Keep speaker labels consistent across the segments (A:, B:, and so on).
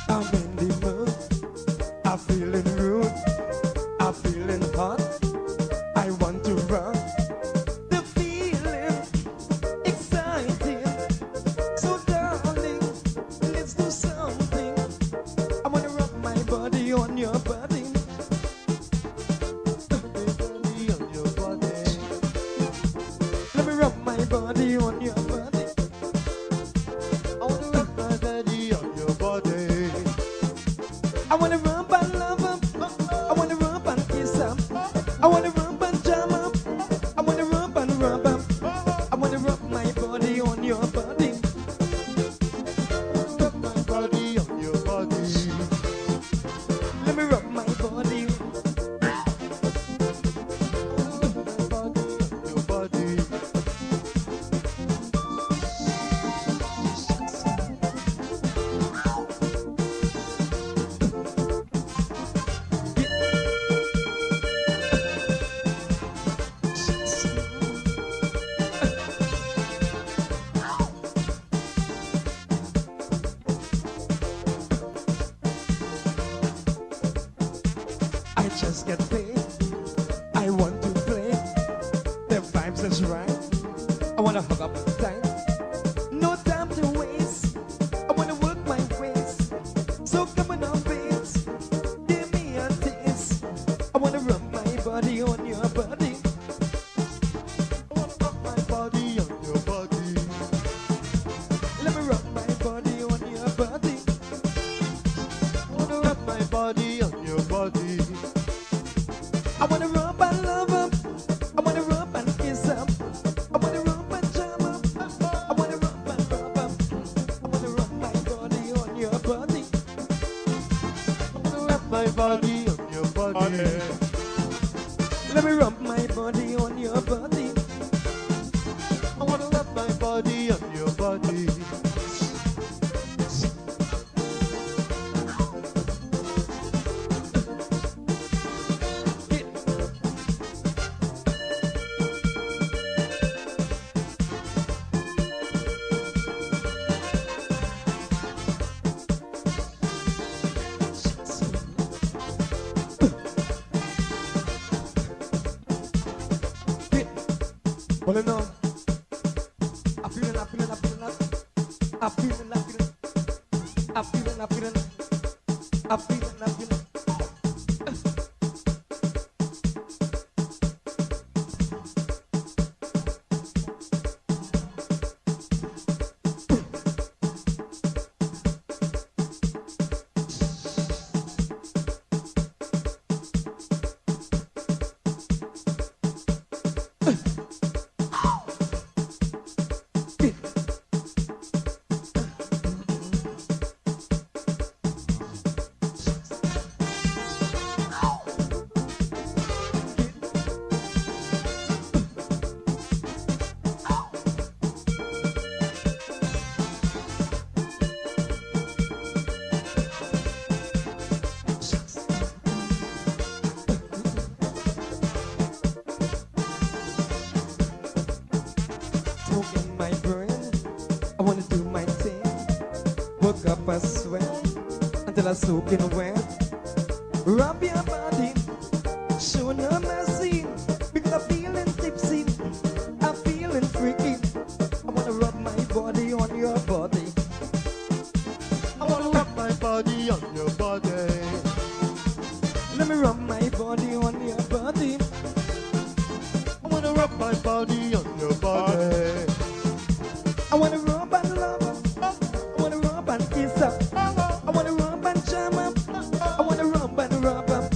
A: I'm in the mood, I'm feeling rude, I'm feeling hot, I want to run. The feeling exciting, so darling, let's do something. I wanna rub my body on your body. Body on your body. Let me rub my body on your body. I wanna rub my body on your body. I wanna rub and love up. I wanna rub and kiss up. I wanna rub and jam up. I wanna rub and rub up. I wanna rub my body on your body. Rub my body on your body. Let me rub my body. Rub my body on your body. I just get paid. I want to play. The vibes is right. I wanna hug up tight. No time to waste. I wanna work my waist. So come on, babes. Give me a taste. I wanna rub my body on your body. I wanna rub my body on your body. Let me rub my body on your body. I wanna rub my body on your body. I wanna rub and love up. I wanna rub and kiss up. I wanna rub and jam up. I wanna rub and rub up. I wanna rub my body on your body. I wanna rub my body on your body. Let me rub my body on your body. I wanna rub my body on your body. Well, you know, I'm feeling, I'm feeling, I'm feeling, I'm feeling, I'm feeling, I'm feeling, I'm feeling, I'm feeling, I'm feeling. Smoke in my brain, I wanna do my thing. Work up a sweat until I soak in wet. Rub your body, show no mercy, because I'm feeling tipsy, I'm feeling freaky. I wanna rub my body on your body. I wanna rub my body on your body. Let me rub my body on your body. I wanna rub my body on your body. I wanna rub and love up. I wanna rub and kiss up. I wanna rub and jam up. I wanna rub and rub up.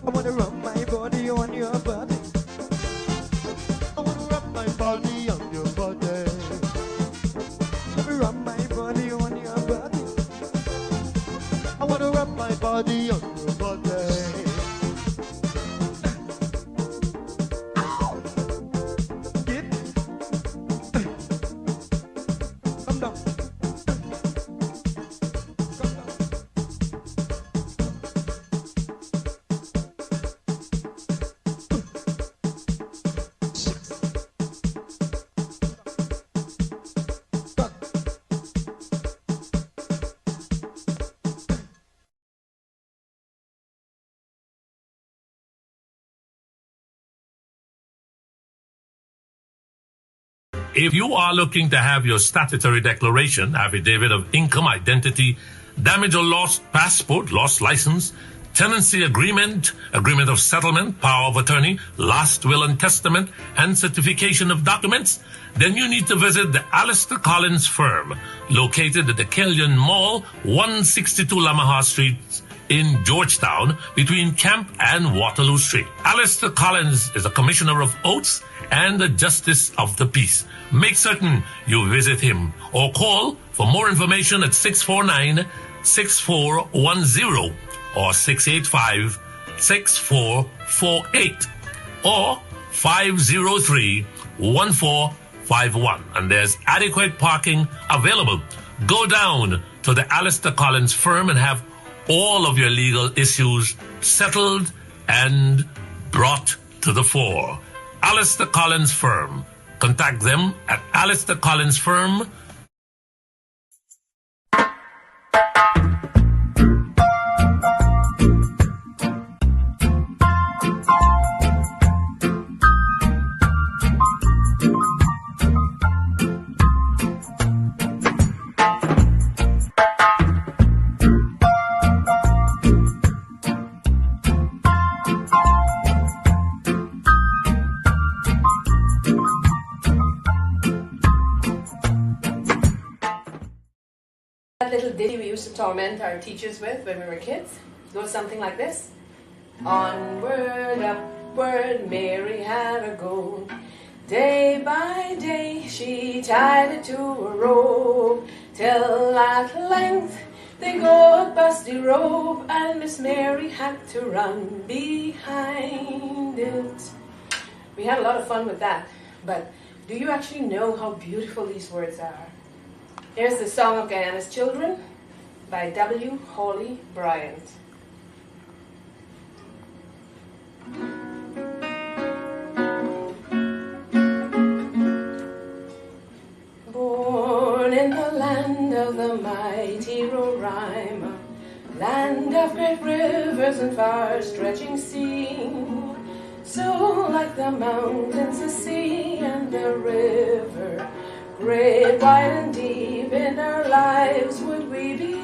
A: I wanna rub my body on your body. I wanna rub my body on your body. Let me rub my body on your body. I wanna rub my body on your body.
B: If you are looking to have your statutory declaration, affidavit of income, identity, damage or lost passport, lost license, tenancy agreement, agreement of settlement, power of attorney, last will and testament, and certification of documents, then you need to visit the Alistair Collins firm, located at the Kellyan Mall, 162 Lamaha Street, in Georgetown, between Camp and Waterloo Street. Alistair Collins is a commissioner of oaths and a justice of the peace. Make certain you visit him or call for more information at 649-6410 or 685-6448 or 503-1451. And there's adequate parking available. Go down to the Alistair Collins firm and have all of your legal issues settled and brought to the fore. Alistair Collins Firm. Contact them at Alistair Collins Firm.
C: Little ditty we used to torment our teachers with when we were kids. It goes something like this. Onward, upward, Mary had a go. Day by day she tied it to a rope, till at length they got busty rope, and Miss Mary had to run behind it. We had a lot of fun with that, but do you actually know how beautiful these words are? Here's the Song of Guyana's Children by W. Hawley Bryant. Born in the land of the mighty Roraima, land of great rivers and far-stretching sea, so like the mountains, the sea, and the river, great, wide, and deep in our lives would we be.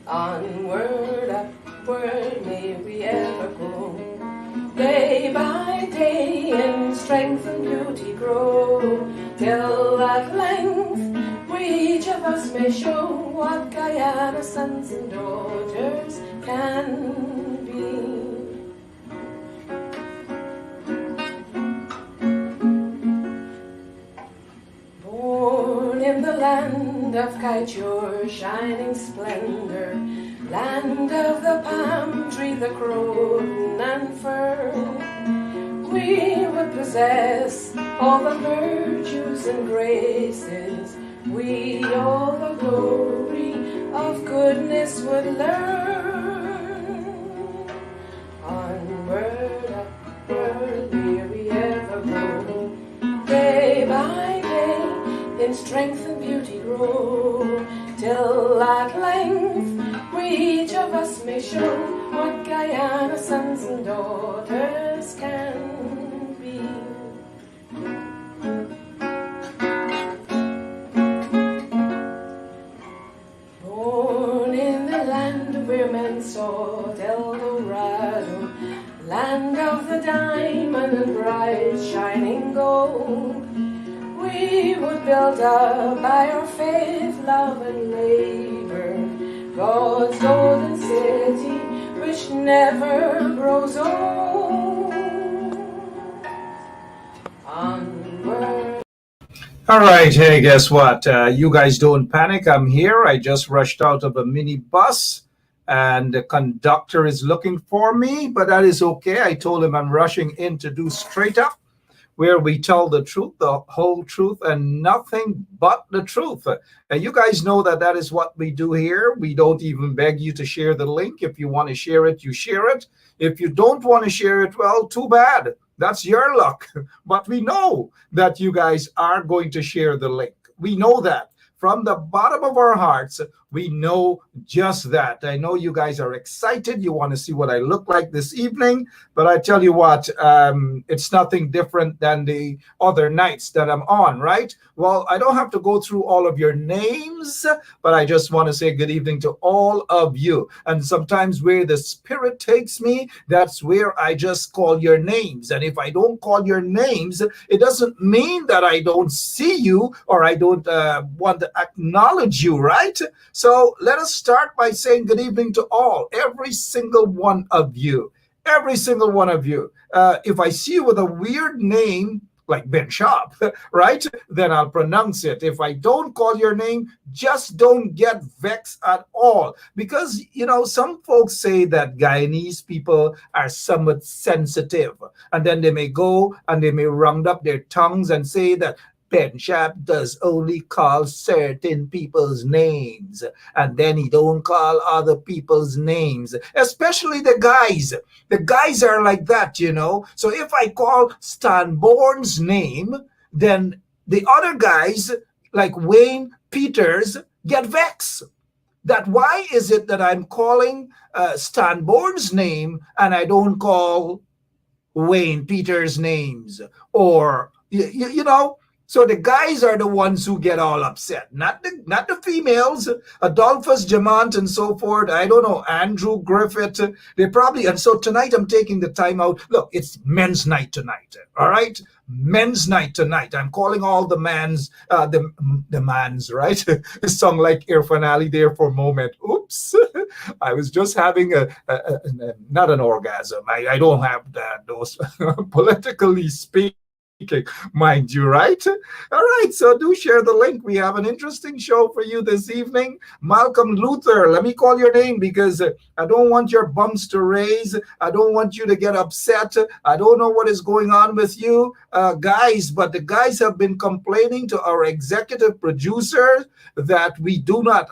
C: Onward, upward, may we ever go. Day by day in strength and beauty grow, till at length we each of us may show what Guyana's sons and daughters can be. In the land of Kaijur, shining splendor, land of the palm tree, the croton and fern, we would possess all the virtues and graces, we all the glory of goodness would learn. Onward, upward, may we ever go, day by day in strength and beauty grow, till at length we each of us may show what Guyana's sons and daughters can be. Born in the land where men sought El Dorado, land of the diamond and bright shining gold, we would build up by our faith, love, and labor God's golden city, which never grows old. Onward.
D: All right, hey, guess what? You guys don't panic. I'm here. I just rushed out of a mini bus, and the conductor is looking for me, but that is okay. I told him I'm rushing in to do Straight Up, where we tell the truth, the whole truth, and nothing but the truth. And you guys know that that is what we do here. We don't even beg you to share the link. If you want to share it, you share it. If you don't want to share it, well, too bad. That's your luck. But we know that you guys are going to share the link. We know that. From the bottom of our hearts, We know just that. I know you guys are excited. You want to see what I look like this evening. But I tell you what, it's nothing different than the other nights that I'm on, right? Well, I don't have to go through all of your names, but I just want to say good evening to all of you. And sometimes where the Spirit takes me, that's where I just call your names. And if I don't call your names, it doesn't mean that I don't see you or I don't want to acknowledge you, right? So let us start by saying good evening to all, every single one of you. Every single one of you. If I see you with a weird name, like Benschop, right? Then I'll pronounce it. If I don't call your name, just don't get vexed at all. Because, some folks say that Guyanese people are somewhat sensitive. And then they may go and they may round up their tongues and say that Benschop does only call certain people's names, and then he don't call other people's names, especially the guys. The guys are like that, So if I call Stanborn's name, then the other guys, like Wayne Peters, get vexed. That why is it that I'm calling Stanborn's name and I don't call Wayne Peters' names? Or, So the guys are the ones who get all upset, not the females. Adolphus Jamont and so forth. I don't know, Andrew Griffith. They probably, and so tonight I'm taking the time out. Look, it's men's night tonight. All right, men's night tonight. I'm calling all the mans, the mans, right? A song like Irfan Ali there for a moment. Oops, I was just having not an orgasm. I don't have those politically speaking. Mind you, right? All right, so do share the link. We have an interesting show for you this evening. Malcolm Luther, let me call your name because I don't want your bumps to raise. I don't want you to get upset. I don't know what is going on with you guys, but the guys have been complaining to our executive producer that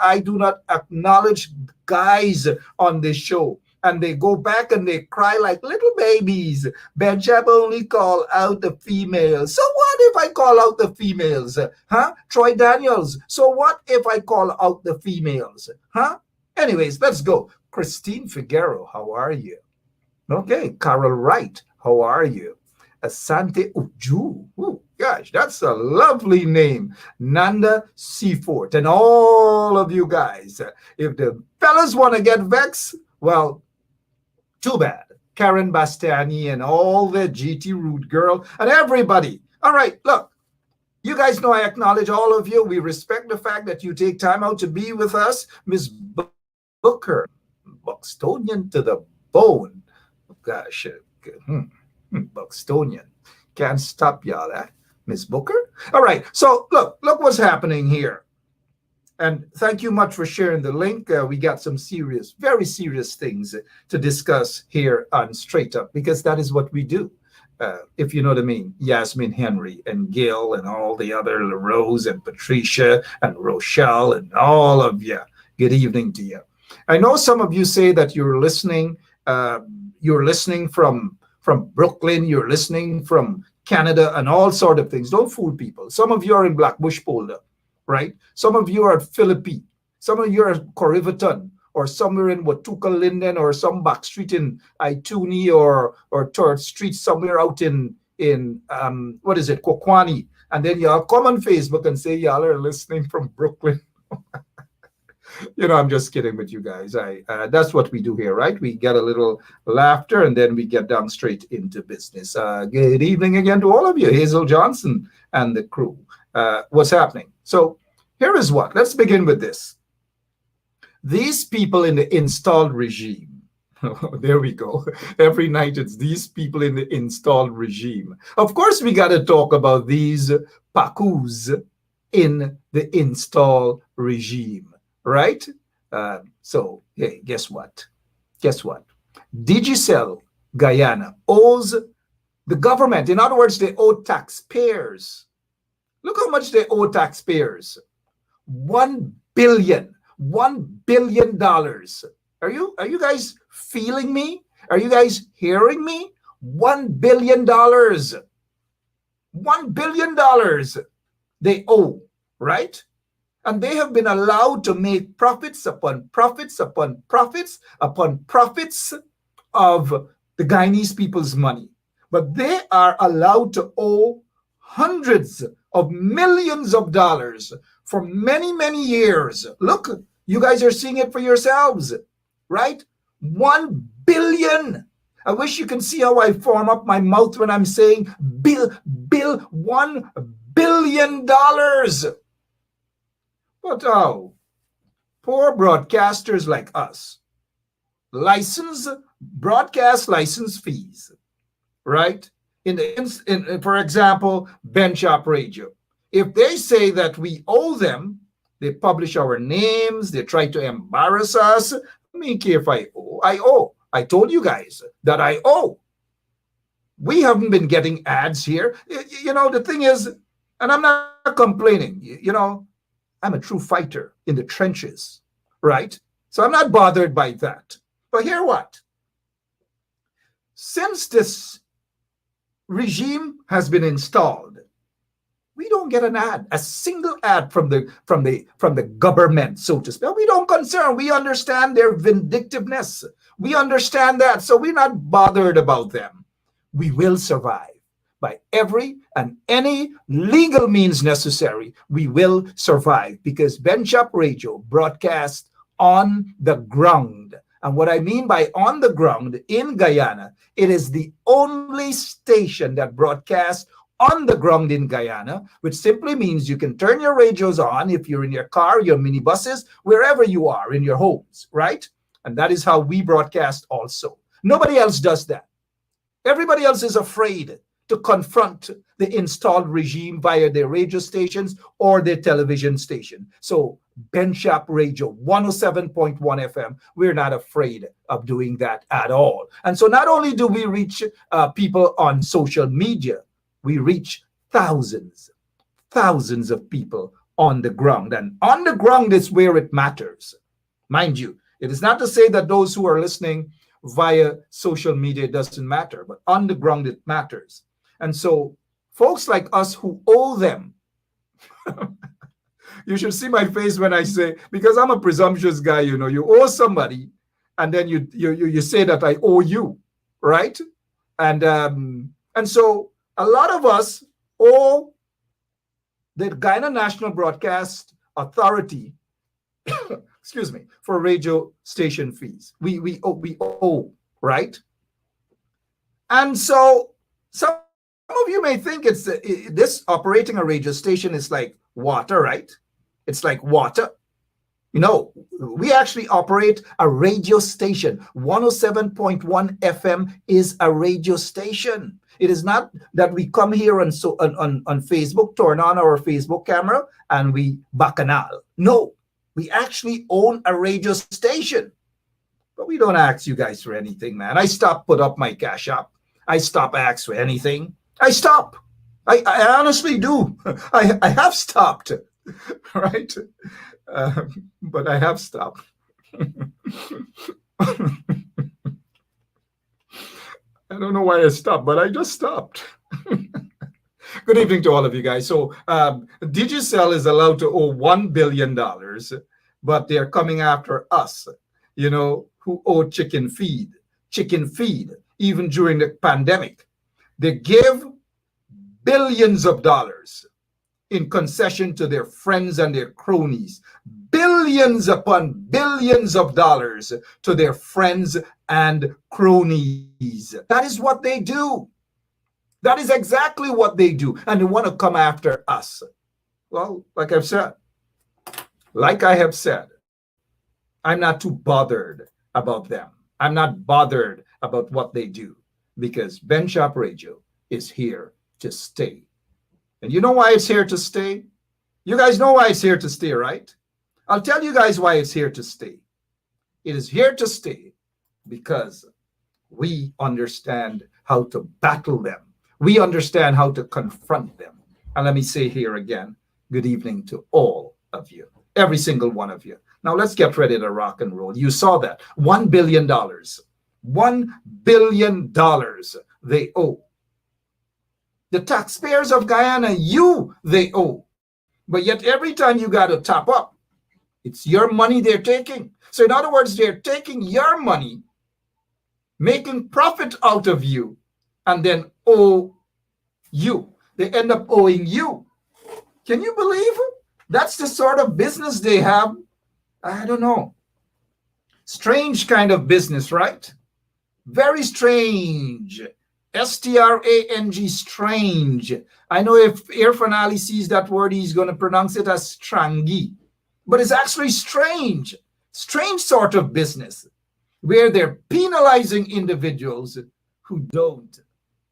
D: I do not acknowledge guys on this show. And they go back and they cry like little babies. Benschop only call out the females. So what if I call out the females? Huh? Troy Daniels. So what if I call out the females? Huh? Anyways, let's go. Christine Figueroa, how are you? Okay. Carol Wright, how are you? Asante Uju. Ooh, gosh, that's a lovely name. Nanda Seafort. And all of you guys, if the fellas want to get vexed, well, too bad. Karen Bastiani and all the GT Root girl and everybody. All right, look, you guys know I acknowledge all of you. We respect the fact that you take time out to be with us. Miss Booker, Buxtonian to the bone. Gosh, Buxtonian. Can't stop y'all, Miss Booker? All right, so look what's happening here. And thank you much for sharing the link. We got some serious, very serious things to discuss here on Straight Up, because that is what we do. If you know what I mean. Yasmin Henry and Gil and all the other Rose and Patricia and Rochelle and all of you. Good evening to you. I know some of you say that you're listening. You're listening from Brooklyn. You're listening from Canada and all sort of things. Don't fool people. Some of you are in Blackbush Polder. Right? Some of you are at Philippi. Some of you are at Corriverton or somewhere in Watuka Linden or some back street in Ituni or 3rd Street somewhere out in what is it, Kokwani. And then y'all come on Facebook and say y'all are listening from Brooklyn. I'm just kidding with you guys. That's what we do here, right? We get a little laughter and then we get down straight into business. Good evening again to all of you, Hazel Johnson and the crew. What's happening? So here is what. Let's begin with this. These people in the installed regime. There we go. Every night it's these people in the installed regime. Of course, we got to talk about these Pakus in the installed regime, right? So, hey, guess what? Digicel Guyana owes the government. In other words, they owe taxpayers. Look how much they owe taxpayers. $1 billion. $1 billion. Are you guys feeling me? Are you guys hearing me? $1 billion. $1 billion they owe, right? And they have been allowed to make profits upon profits upon profits upon profits of the Guyanese people's money. But they are allowed to owe hundreds of millions of dollars for many, many years. Look, you guys are seeing it for yourselves, right? 1 billion. I wish you can see how I form up my mouth when I'm saying bill, $1 billion. But oh, poor broadcasters like us, broadcast license fees, right? For example, Benschop Radio. If they say that we owe them, they publish our names, they try to embarrass us. I mean, if I owe, I owe. I told you guys that I owe. We haven't been getting ads here. The thing is, and I'm not complaining, I'm a true fighter in the trenches, right? So I'm not bothered by that. But hear what? Since this regime has been installed, we don't get an ad, a single ad from the government, so to speak. We don't concern. We understand their vindictiveness. We understand that, so we're not bothered about them. We will survive by every and any legal means necessary. We will survive because Benschop Radio broadcasts on the ground. And what I mean by on the ground in Guyana, it is the only station that broadcasts on the ground in Guyana, which simply means you can turn your radios on if you're in your car, your minibuses, wherever you are in your homes, right? And that is how we broadcast also. Nobody else does that. Everybody else is afraid to confront the installed regime via their radio stations or their television station. So Benschop Radio 107.1 FM, we're not afraid of doing that at all. And so not only do we reach people on social media, we reach thousands of people on the ground. And on the ground is where it matters. Mind you, it is not to say that those who are listening via social media doesn't matter, but on the ground it matters. And so folks like us who owe them, you should see my face when I say, because I'm a presumptuous guy, you owe somebody and then you say that I owe you, right? And so a lot of us owe the Guyana National Broadcast Authority excuse me, for radio station fees. We owe, right? And so some of you may think it's this operating a radio station is like water, right? It's like water. We actually operate a radio station. 107.1 FM is a radio station. It is not that we come here on Facebook, turn on our Facebook camera, and we bacchanal. No, we actually own a radio station. But we don't ask you guys for anything, man. I stopped put up my cash app. I stop ask for anything. I stop. I honestly do. I have stopped, right? But I have stopped. I don't know why I stopped, but I just stopped. Good evening to all of you guys. So Digicel is allowed to owe $1 billion, but they're coming after us, who owe chicken feed, even during the pandemic. They give billions of dollars in concession to their friends and their cronies. Billions upon billions of dollars to their friends and cronies. That is what they do. That is exactly what they do. And they want to come after us. Well, like I have said, I'm not too bothered about them. I'm not bothered about what they do because Benschop Radio is here to stay. And you know why it's here to stay? You guys know why it's here to stay, right? I'll tell you guys why it's here to stay. It is here to stay because we understand how to battle them. We understand how to confront them. And let me say here again, good evening to all of you, every single one of you. Now let's get ready to rock and roll. You saw that. $1 billion. $1 billion they owe. The taxpayers of Guyana, they owe. But yet every time you got to top up, it's your money they're taking. So in other words, they're taking your money, making profit out of you, and then owe you. They end up owing you. Can you believe it? That's the sort of business they have. I don't know. Strange kind of business, right? Very strange. S-T-R-A-N-G, strange. I know if Irfan Ali sees that word, he's going to pronounce it as strangi. But it's actually strange. Strange sort of business where they're penalizing individuals who don't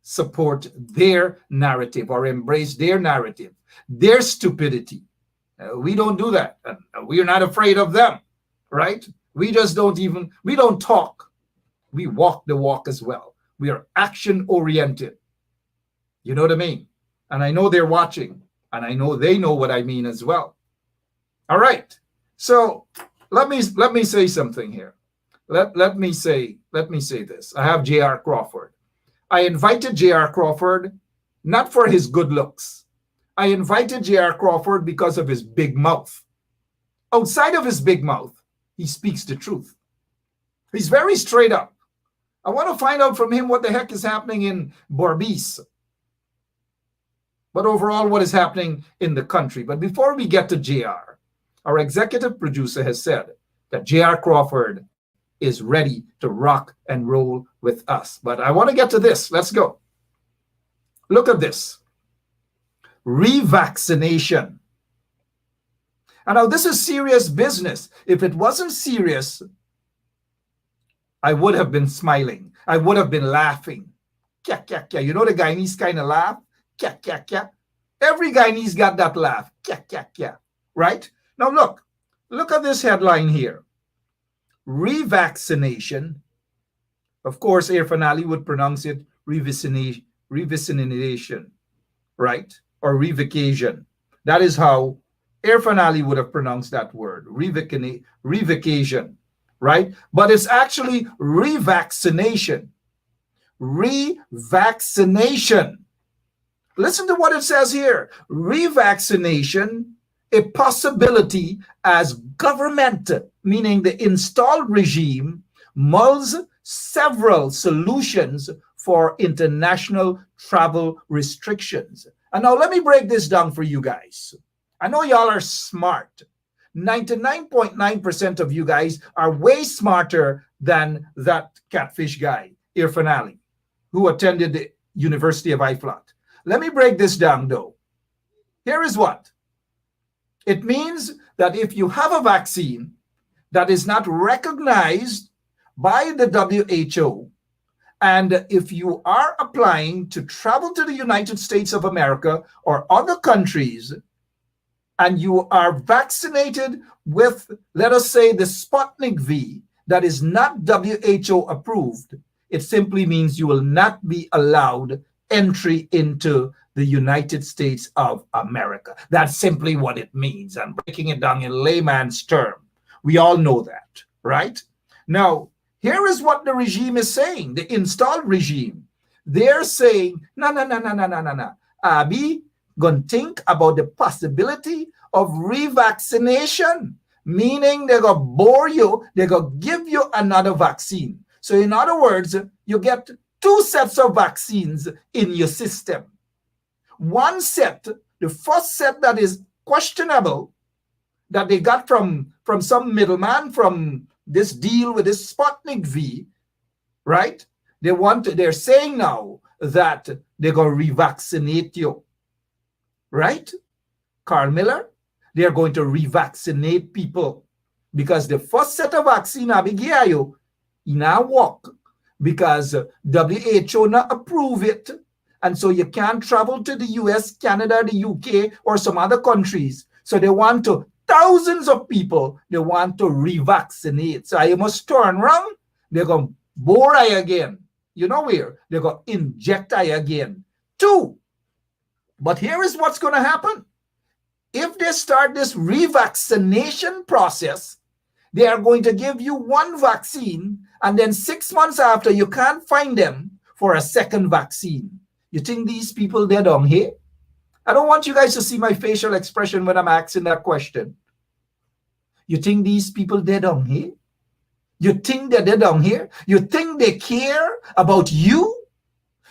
D: support their narrative or embrace their narrative, their stupidity. We don't do that. We're not afraid of them, right? We don't talk. We walk the walk as well. We are action oriented. You know what I mean? And I know they're watching, and I know they know what I mean as well. All right. So let me say something here. Let me say this. I have J.R. Crawford. I invited J.R. Crawford not for his good looks. I invited J.R. Crawford because of his big mouth. Outside of his big mouth, he speaks the truth. He's very straight up. I want to find out from him what the heck is happening in Berbice. But overall, what is happening in the country. But before we get to JR, our executive producer has said that JR Crawford is ready to rock and roll with us. But I want to get to this. Let's go. Look at this. Revaccination. And now this is serious business. If it wasn't serious, I would have been smiling. I would have been laughing. Kya, kya, kya. You know the Guyanese kind of laugh? Kya, kya, kya. Every Guyanese got that laugh. Kya, kya, kya. Right? Now look at this headline here. Revaccination. Of course, Irfan Ali would pronounce it revaccination, right? Or revocation. That is how Irfan Ali would have pronounced that word, revocation, right? But it's actually revaccination. Revaccination. Listen to what it says here. Revaccination, a possibility as government, meaning the installed regime, mulls several solutions for international travel restrictions. And now let me break this down for you guys. I know y'all are smart. 99.9% of you guys are way smarter than that catfish guy, Irfan Ali, who attended the University of Iflat. Let me break this down though. Here is what. It means that if you have a vaccine that is not recognized by the WHO, and if you are applying to travel to the United States of America or other countries, and you are vaccinated with, let us say, the Sputnik V that is not WHO approved, it simply means you will not be allowed entry into the United States of America. That's simply what it means. I'm breaking it down in layman's term. We all know that, right? Now, here is what the regime is saying, the installed regime. They're saying, no. Abi, gonna think about the possibility of revaccination, meaning they're gonna bore you, they're gonna give you another vaccine. So in other words, you get two sets of vaccines in your system. One set, the first set that is questionable, that they got from some middleman from this deal with this Sputnik V, right? They're saying now that they're going to revaccinate you, right? Carl Miller, they're going to revaccinate people because the first set of vaccine abigayo in our work because WHO not approve it, and so you can't travel to the US, Canada, the UK, or some other countries. So they want to, thousands of people, they want to revaccinate. So you must turn around, they're going to bore I again. You know where? They're going to inject I again. Two. But here is what's going to happen. If they start this revaccination process, they are going to give you one vaccine, and then 6 months after, you can't find them for a second vaccine. You think these people, they're down here? I don't want you guys to see my facial expression when I'm asking that question. You think these people dead down here? You think they're dead down here? You think they care about you?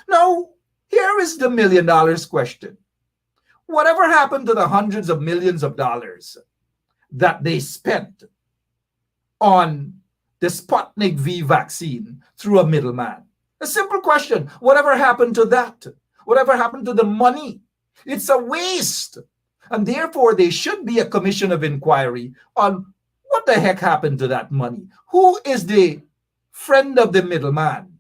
D: Now, here is the $1 million question. Whatever happened to the hundreds of millions of dollars that they spent on the Sputnik V vaccine through a middleman? A simple question. Whatever happened to that? Whatever happened to the money? It's a waste. And therefore, there should be a commission of inquiry on what the heck happened to that money. Who is the friend of the middleman?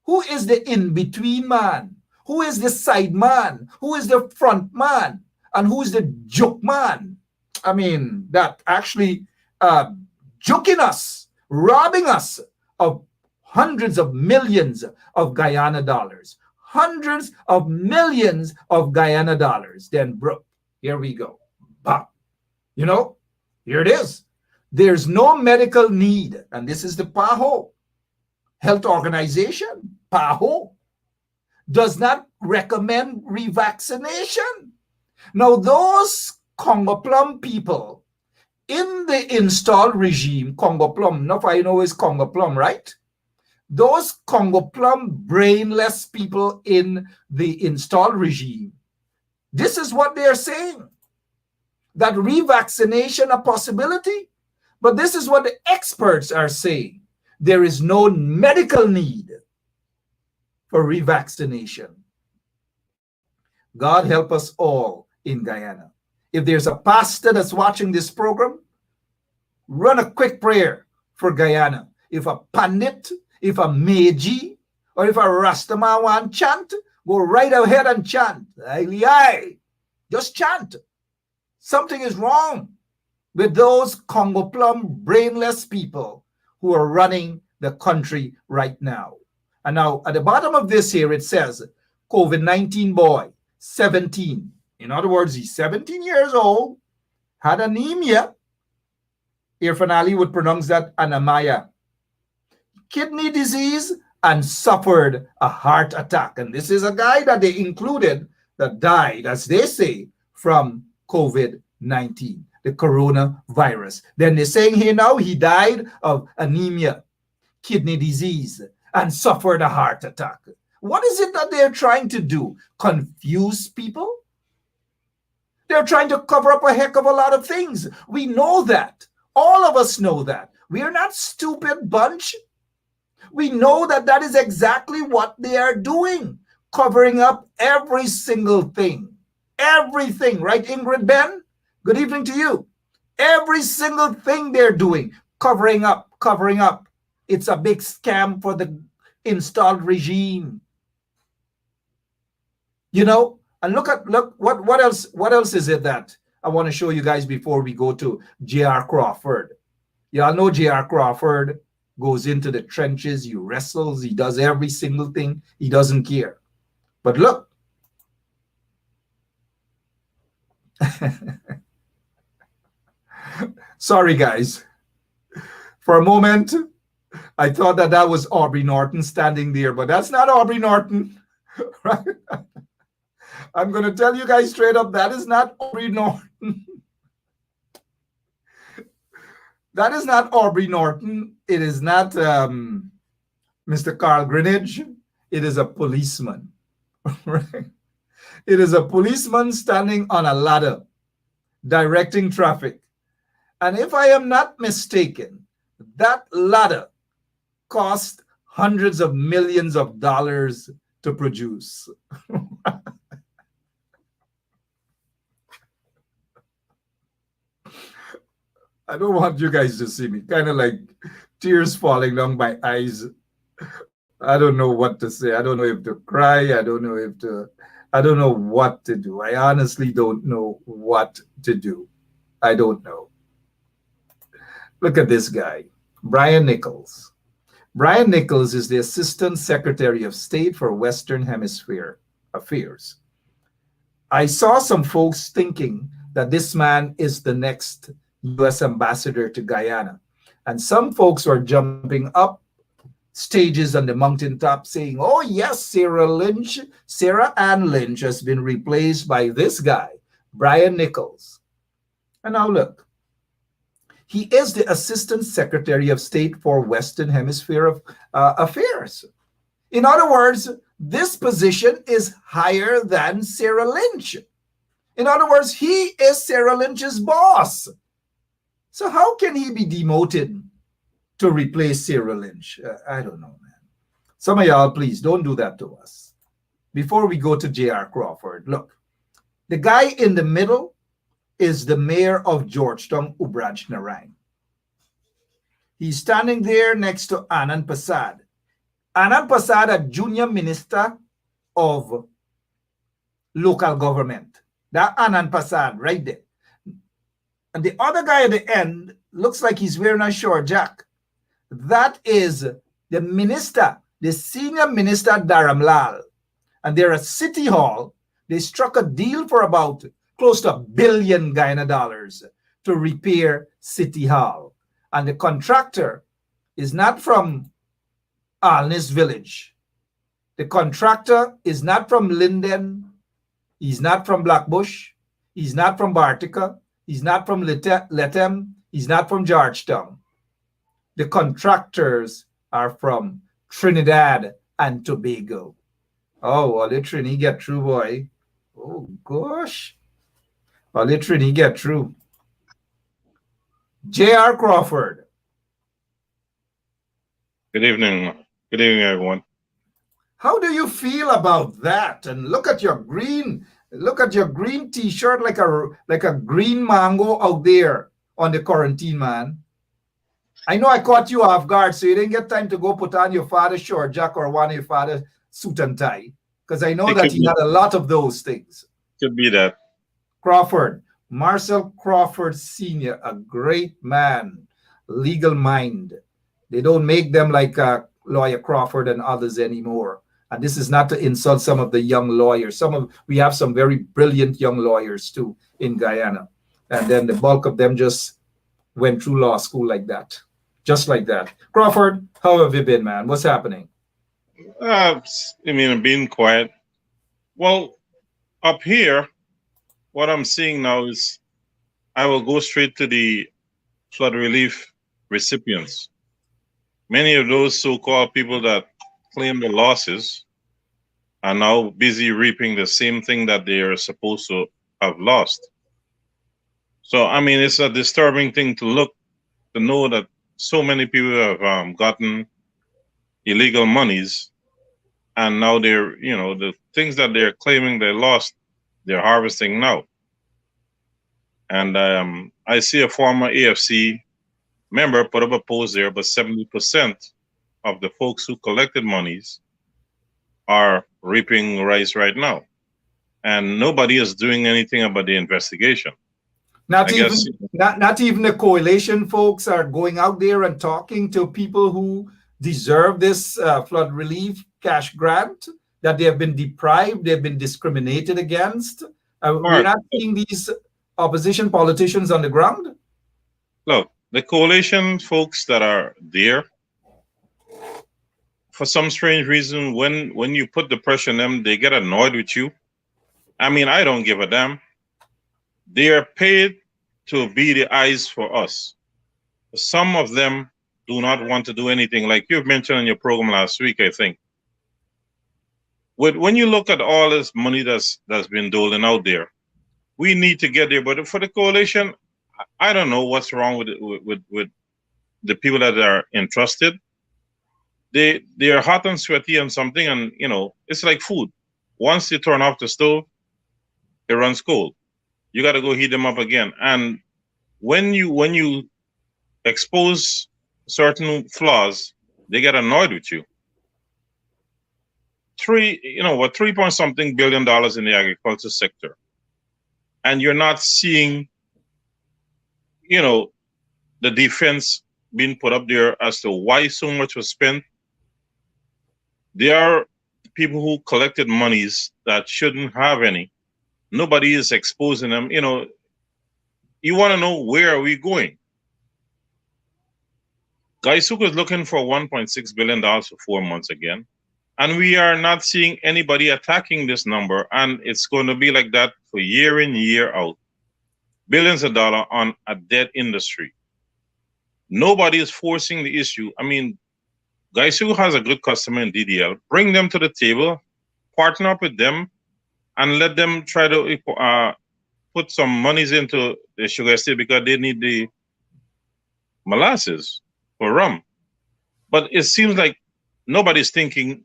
D: Who is the in-between man? Who is the side man? Who is the front man? And who is the joke man? I mean, that actually joking us, robbing us of hundreds of millions of Guyana dollars. Hundreds of millions of Guyana dollars. Then, bro, here we go. But, you know, here it is. There's no medical need. And this is the PAHO. Health Organization, PAHO, does not recommend revaccination. Now, those Congo Plum people in the installed regime, Congo Plum, enough I know is Congo Plum, right? Those Congo Plum brainless people in the installed regime, this is what they're saying, that revaccination a possibility. But this is what the experts are saying. There is no medical need for revaccination. God help us all in Guyana. If there's a pastor that's watching this program, run a quick prayer for Guyana. If a pandit, if a Meiji, or if a Rastaman want chant, go right ahead and chant. Just chant. Something is wrong with those Congo Plum brainless people who are running the country right now. And now at the bottom of this here, it says COVID-19 boy, 17. In other words, he's 17 years old, had anemia. Irfan Ali would pronounce that anemia. Kidney disease and suffered a heart attack. And this is a guy that they included that died, as they say, from COVID-19, the coronavirus. Then they're saying here now he died of anemia, kidney disease, and suffered a heart attack. What is it that they're trying to do? Confuse people? They're trying to cover up a heck of a lot of things. We know that. All of us know that. We are not stupid bunch. We know that that is exactly what they are doing, covering up every single thing. Everything, right, Ingrid Ben? Good evening to you. Every single thing they're doing, covering up, covering up. It's a big scam for the installed regime. You know, and look what else is it that I want to show you guys before we go to J.R. Crawford. Y'all know J.R. Crawford goes into the trenches, he wrestles, he does every single thing, he doesn't care. But look. Sorry, guys. For a moment, I thought that was Aubrey Norton standing there, but that's not Aubrey Norton. Right? I'm going to tell you guys straight up, that is not Aubrey Norton. That is not Aubrey Norton. It is not Mr. Carl Greenidge. It is a policeman. Right? It is a policeman standing on a ladder, directing traffic. And if I am not mistaken, that ladder cost hundreds of millions of dollars to produce. I don't want you guys to see me. Kind of like tears falling down my eyes. I don't know what to say. I don't know if to cry. I don't know what to do. I honestly don't know what to do. I don't know. Look at this guy, Brian Nichols. Brian Nichols is the Assistant Secretary of State for Western Hemisphere Affairs. I saw some folks thinking that this man is the next U.S. ambassador to Guyana. And some folks were jumping up stages on the mountaintop saying, oh yes, Sarah Ann Lynch has been replaced by this guy, Brian Nichols. And now look, he is the Assistant Secretary of State for Western Hemisphere of Affairs. In other words, this position is higher than Sarah Lynch. In other words, he is Sarah Lynch's boss. So how can he be demoted to replace Sarah Lynch? I don't know, man. Some of y'all, please don't do that to us. Before we go to J.R. Crawford, look, the guy in the middle is the mayor of Georgetown, Ubraj Narain. He's standing there next to Anand Prasad. Anand Prasad, a junior minister of local government. That Anand Prasad right there. And the other guy at the end looks like he's wearing a short jack. That is the minister, the senior minister Dharam Lal. And they're at City Hall. They struck a deal for about close to $1 billion Guyana dollars to repair City Hall. And the contractor is not from Alnis Village. The contractor is not from Linden. He's not from Blackbush. He's not from Bartica. He's not from Lethem. He's not from Georgetown. The contractors are from Trinidad and Tobago. Oh, well, Trini get through, boy. Oh, gosh. Well, Trini get through. J.R. Crawford.
E: Good evening. Good evening, everyone.
D: How do you feel about that? And look at your green t-shirt like a green mango out there on the quarantine, man. I know I caught you off guard, so you didn't get time to go put on your father's short jack or one of your father's suit and tie, because I know that he had a lot of those things.
E: Could be that.
D: Crawford, Marcel Crawford Sr., a great man, legal mind. They don't make them like Lawyer Crawford and others anymore. And this is not to insult some of the young lawyers. We have some very brilliant young lawyers too in Guyana. And then the bulk of them just went through law school like that. Just like that. Crawford, how have you been, man? What's happening?
E: I'm being quiet. Well, up here, what I'm seeing now is I will go straight to the flood relief recipients. Many of those so-called people that claim the losses are now busy reaping the same thing that they are supposed to have lost. So, it's a disturbing thing to know that so many people have gotten illegal monies, and now they're, the things that they're claiming they lost, they're harvesting now. And I see a former AFC member put up a post there, but 70% of the folks who collected monies are reaping rice right now. And nobody is doing anything about the investigation.
D: Not even the coalition folks are going out there and talking to people who deserve this flood relief cash grant, that they have been deprived, they've been discriminated against. We're not seeing these opposition politicians on the ground.
E: Look, the coalition folks that are there, for some strange reason, when you put the pressure on them, they get annoyed with you. I don't give a damn. They are paid to be the eyes for us. Some of them do not want to do anything, like you've mentioned in your program last week, I think. When you look at all this money that's been doling out there, we need to get there. But for the coalition, I don't know what's wrong with the people that are entrusted. They are hot and sweaty on something, and it's like food. Once you turn off the stove, it runs cold. You got to go heat them up again. And when you expose certain flaws, they get annoyed with you. 3.something billion in the agriculture sector, and you're not seeing, the defense being put up there as to why so much was spent. There are people who collected monies that shouldn't have any. Nobody is exposing them. You want to know, where are we going? Gaisuk is looking for $1.6 billion for 4 months again. And we are not seeing anybody attacking this number. And it's going to be like that for year in, year out. Billions of dollars on a dead industry. Nobody is forcing the issue. I mean, Gaisuk has a good customer in DDL. Bring them to the table, partner up with them, and let them try to put some monies into the sugar estate because they need the molasses for rum. But it seems like nobody's thinking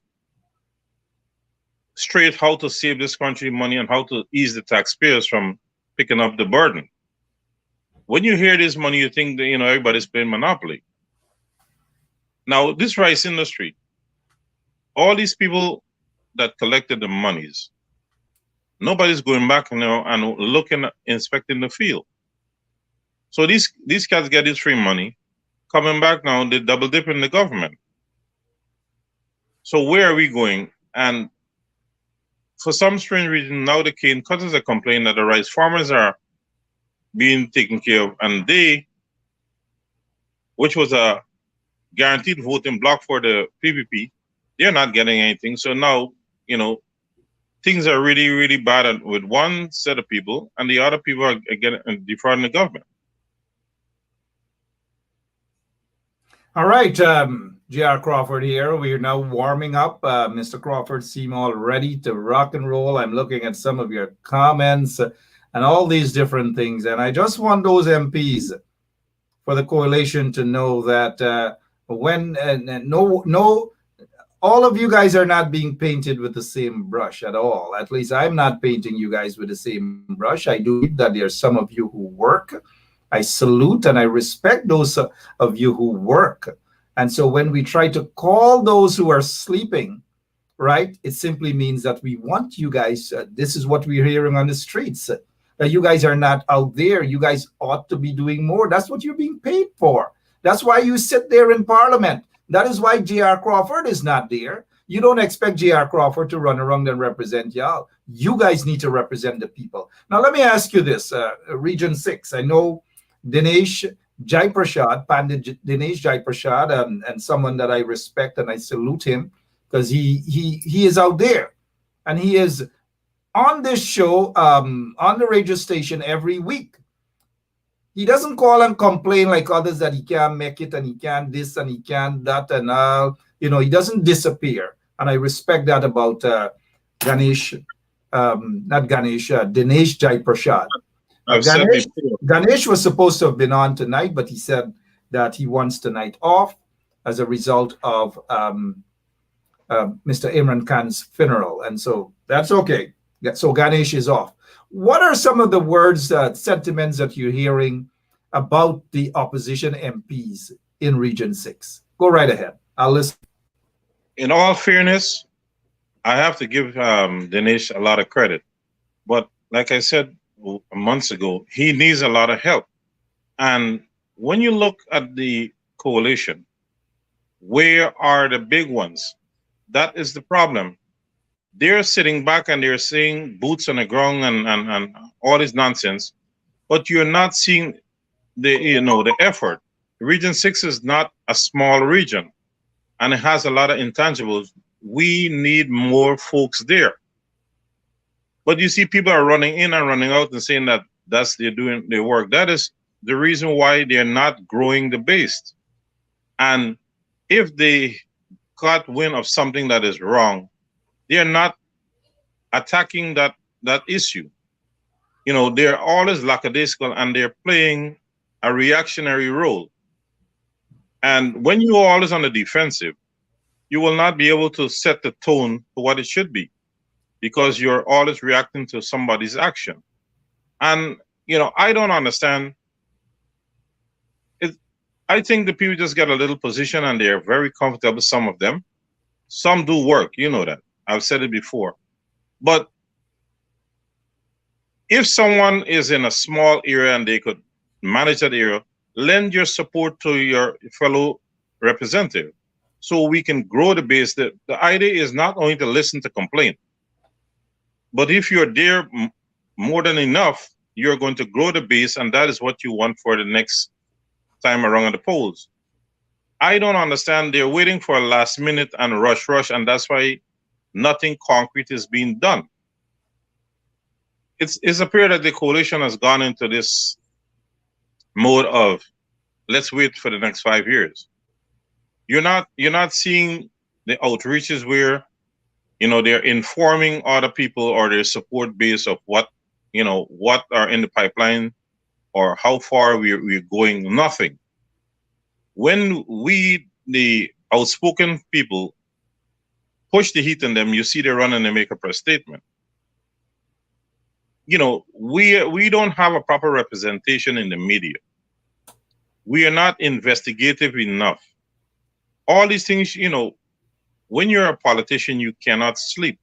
E: straight how to save this country money and how to ease the taxpayers from picking up the burden. When you hear this money, you think that, everybody's playing Monopoly. Now, this rice industry, all these people that collected the monies, nobody's going back and looking, inspecting the field. So these cats get this free money, coming back now, they double dip in the government. So where are we going? And for some strange reason, now the cane cutters are complaining that the rice farmers are being taken care of, and they, which was a guaranteed voting block for the PPP, they're not getting anything. So now, things are really, really bad with one set of people, and the other people are getting defrauding the government.
D: All right, J.R. Crawford here. We are now warming up. Mr. Crawford seems all ready to rock and roll. I'm looking at some of your comments and all these different things. And I just want those MPs for the coalition to know that all of you guys are not being painted with the same brush at all. At least I'm not painting you guys with the same brush. I do believe that there are some of you who work. I salute and I respect those of you who work. And so when we try to call those who are sleeping, right, it simply means that we want you guys, this is what we're hearing on the streets, that you guys are not out there. You guys ought to be doing more. That's what you're being paid for. That's why you sit there in Parliament. That is why J.R. Crawford is not there. You don't expect J.R. Crawford to run around and represent y'all. You guys need to represent the people. Now, let me ask you this, Region 6. I know Dinesh Jaiprashad, Pandit Dinesh Jaiprashad, and someone that I respect and I salute him because he is out there and he is on this show, on the radio station every week. He doesn't call and complain like others that he can't make it and he can't this and he can't that and all. He doesn't disappear. And I respect that about Dinesh Jaiprashad. Ganesh was supposed to have been on tonight, but he said that he wants tonight off as a result of Mr. Imran Khan's funeral. And so that's okay. So Ganesh is off. What are some of the words, sentiments that you're hearing about the opposition MPs in Region 6? Go right ahead. I'll listen.
E: In all fairness, I have to give Dinesh a lot of credit. But like I said months ago, he needs a lot of help. And when you look at the coalition, where are the big ones? That is the problem. They're sitting back and they're saying boots on the ground and all this nonsense, but you're not seeing the effort. Region 6 is not a small region and it has a lot of intangibles. We need more folks there. But you see people are running in and running out and saying that they're doing their work. That is the reason why they're not growing the base. And if they got wind of something that is wrong, they're not attacking that issue. They're always lackadaisical and they're playing a reactionary role. And when you're always on the defensive, you will not be able to set the tone for what it should be because you're always reacting to somebody's action. And, I don't understand. I think the people just get a little position and they're very comfortable, some of them. Some do work, you know that. I've said it before. But if someone is in a small area and they could manage that area, lend your support to your fellow representative so we can grow the base. The idea is not only to listen to complaint, but if you're there more than enough, you're going to grow the base, and that is what you want for the next time around at the polls. I don't understand. They're waiting for a last minute and rush, and that's why nothing concrete is being done. It's a period that the coalition has gone into this mode of let's wait for the next 5 years. You're not seeing the outreaches where they're informing other people or their support base of what are in the pipeline or how far we're going. Nothing. When we, the outspoken people, push the heat on them, you see they run and they make a press statement. We don't have a proper representation in the media. We are not investigative enough. All these things, when you're a politician, you cannot sleep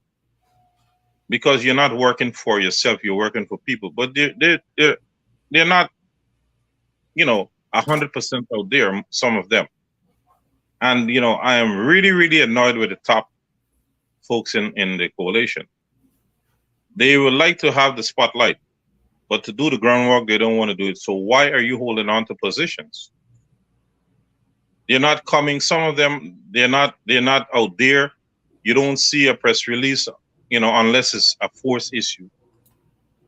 E: because you're not working for yourself. You're working for people. But they're not, 100% out there. Some of them, and I am really, really annoyed with the top folks in the coalition. They would like to have the spotlight, but to do the groundwork, they don't want to do it. So why are you holding on to positions? They're not coming. Some of them, they're not out there. You don't see a press release, unless it's a force issue.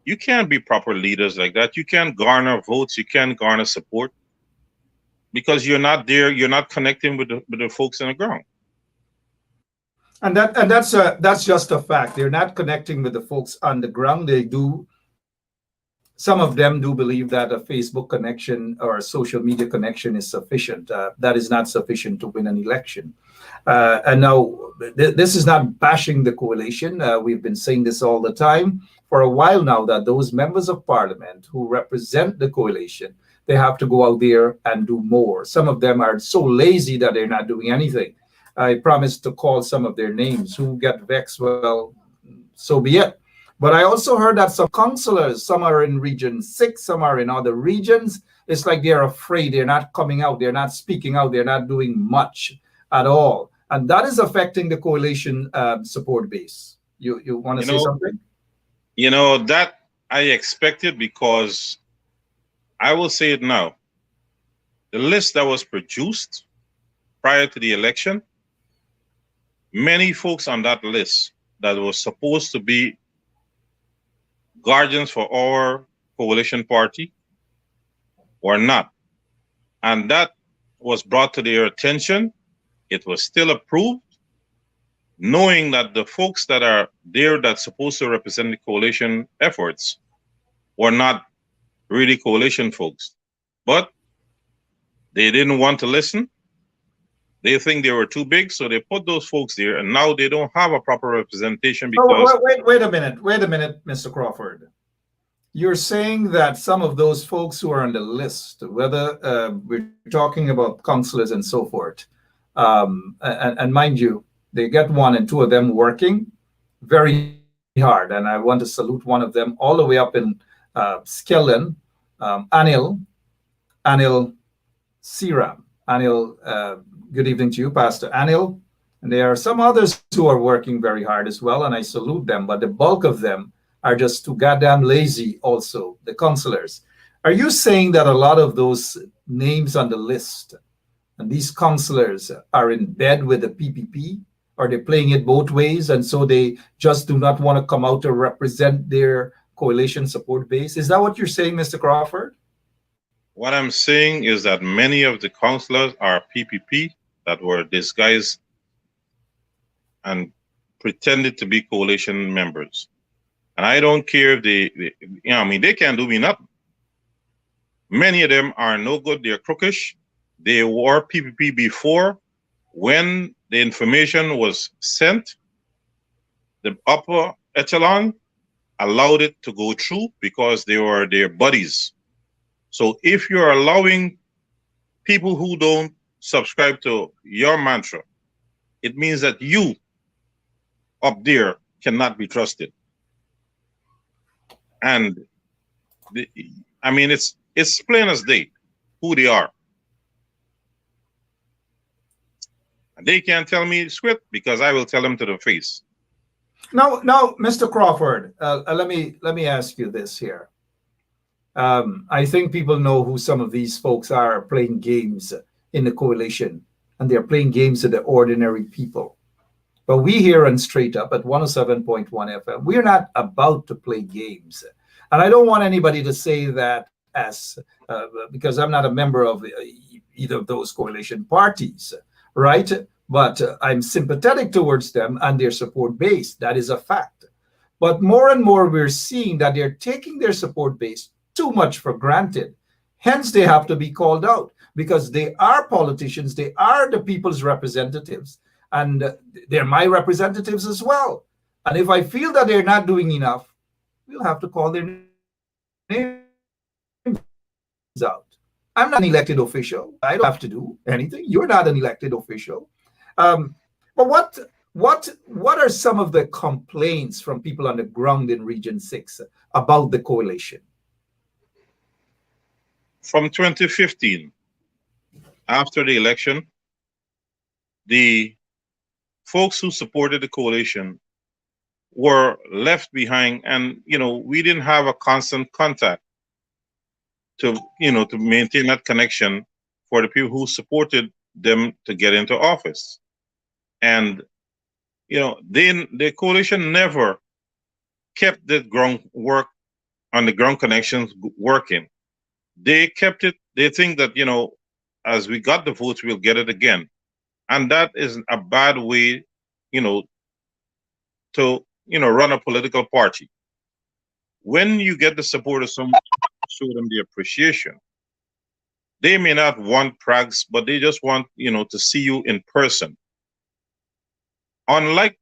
E: You can't be proper leaders like that. You can't garner votes. You can't garner support because you're not there. You're not connecting with the folks on the ground.
D: And that's just a fact. They're not connecting with the folks on the ground. Some of them do believe that a Facebook connection or a social media connection is sufficient. That is not sufficient to win an election. And now, this is not bashing the coalition. We've been saying this all the time for a while now, that those members of parliament who represent the coalition, they have to go out there and do more. Some of them are so lazy that they're not doing anything. I promised to call some of their names. Who get vexed, well, so be it. But I also heard that some councillors, some are in Region 6, some are in other regions. It's like they're afraid. They're not coming out. They're not speaking out. They're not doing much at all. And that is affecting the coalition support base. You want to say something?
E: That I expected, because I will say it now. The list that was produced prior to the election, many folks on that list that was supposed to be guardians for our coalition party were not. And that was brought to their attention. It was still approved, knowing that the folks that are there that's supposed to represent the coalition efforts were not really coalition folks. But they didn't want to listen. They think they were too big, so they put those folks there, and now they don't have a proper representation because...
D: Wait a minute, Mr. Crawford. You're saying that some of those folks who are on the list, whether we're talking about councillors and so forth, and mind you, they get one and two of them working very hard, and I want to salute one of them all the way up in Skellen, Anil Siram. Anil, good evening to you, Pastor Anil. And there are some others who are working very hard as well, and I salute them, but the bulk of them are just too goddamn lazy also, the councillors. Are you saying that a lot of those names on the list and these councillors are in bed with the PPP? Are they playing it both ways, and so they just do not want to come out to represent their coalition support base? Is that what you're saying, Mr. Crawford?
E: What I'm saying is that many of the councillors are PPP that were disguised and pretended to be coalition members. And I don't care if they can't do me nothing. Many of them are no good. They're crookish. They were PPP before. When the information was sent, the upper echelon allowed it to go through because they were their buddies. So if you're allowing people who don't subscribe to your mantra, it means that you up there cannot be trusted. And it's plain as day who they are. And they can't tell me script because I will tell them to the face.
D: Now, Mr. Crawford, let me ask you this here. I think people know who some of these folks are playing games in the coalition. and they're playing games with the ordinary people. But we here on Straight Up at 107.1 FM, we're not about to play games. And I don't want anybody to say that as, because I'm not a member of either of those coalition parties, right? But I'm sympathetic towards them and their support base. That is a fact. But more and more, we're seeing that they're taking their support base too much for granted. Hence, they have to be called out because they are politicians, they are the people's representatives, and they're my representatives as well. And if I feel that they're not doing enough, we'll have to call their names out. I'm not an elected official. I don't have to do anything. You're not an elected official. But what are some of the complaints from people on the ground in Region 6 about the coalition?
E: From 2015, after the election, the folks who supported the coalition were left behind, and we didn't have a constant contact to maintain that connection for the people who supported them to get into office. And then the coalition never kept the groundwork on the ground connections working. They kept it. They think that as we got the votes, we'll get it again, and that is a bad way to run a political party. When you get the support of someone, show them the appreciation. They may not want prags, but they just want to see you in person. Unlike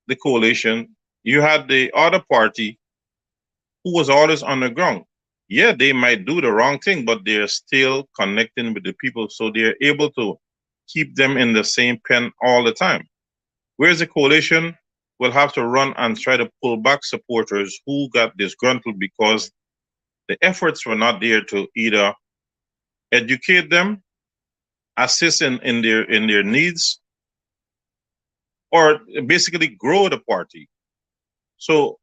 E: the coalition, you had the other party who was always on the ground. Yeah, they might do the wrong thing, but they're still connecting with the people, so they're able to keep them in the same pen all the time. Whereas the coalition will have to run and try to pull back supporters who got disgruntled because the efforts were not there to either educate them, assist in their needs, or basically grow the party. So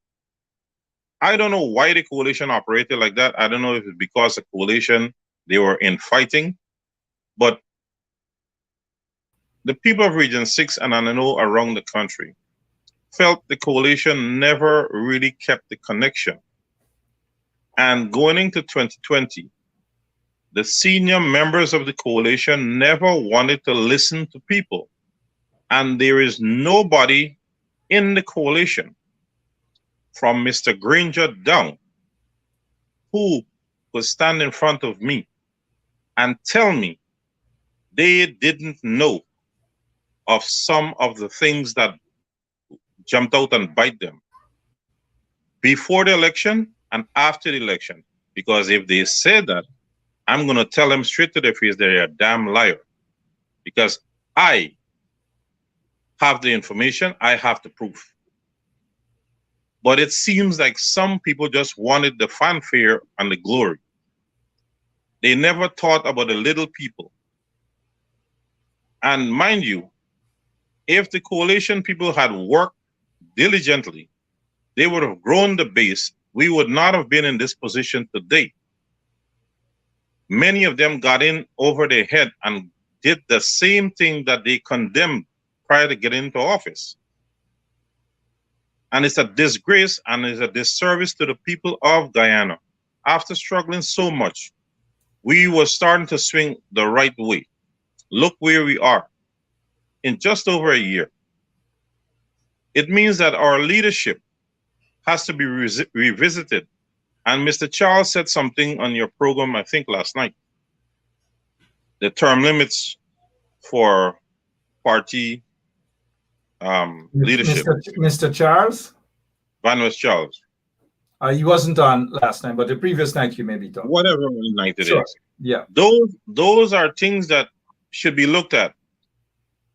E: I don't know why the coalition operated like that. I don't know if it's because the coalition, they were infighting, but the people of Region 6, and I know around the country, felt the coalition never really kept the connection. And going into 2020, the senior members of the coalition never wanted to listen to people. And there is nobody in the coalition, from Mr. Granger down, who would stand in front of me and tell me they didn't know of some of the things that jumped out and bite them before the election and after the election. Because if they say that, I'm going to tell them straight to their face they're a damn liar. Because I have the information, I have the proof. But it seems like some people just wanted the fanfare and the glory. They never thought about the little people. And mind you, if the coalition people had worked diligently, they would have grown the base. We would not have been in this position today. Many of them got in over their head and did the same thing that they condemned prior to getting into office. And it's a disgrace and it's a disservice to the people of Guyana. After struggling so much, we were starting to swing the right way. Look where we are in just over a year. It means that our leadership has to be revisited. And Mr. Charles said something on your program, I think last night. The term limits for party leadership.
D: Mr. Charles?
E: Van West Charles.
D: He wasn't on last night, but the previous night you may be talking.
E: Whatever night it is.
D: Yeah.
E: Those are things that should be looked at.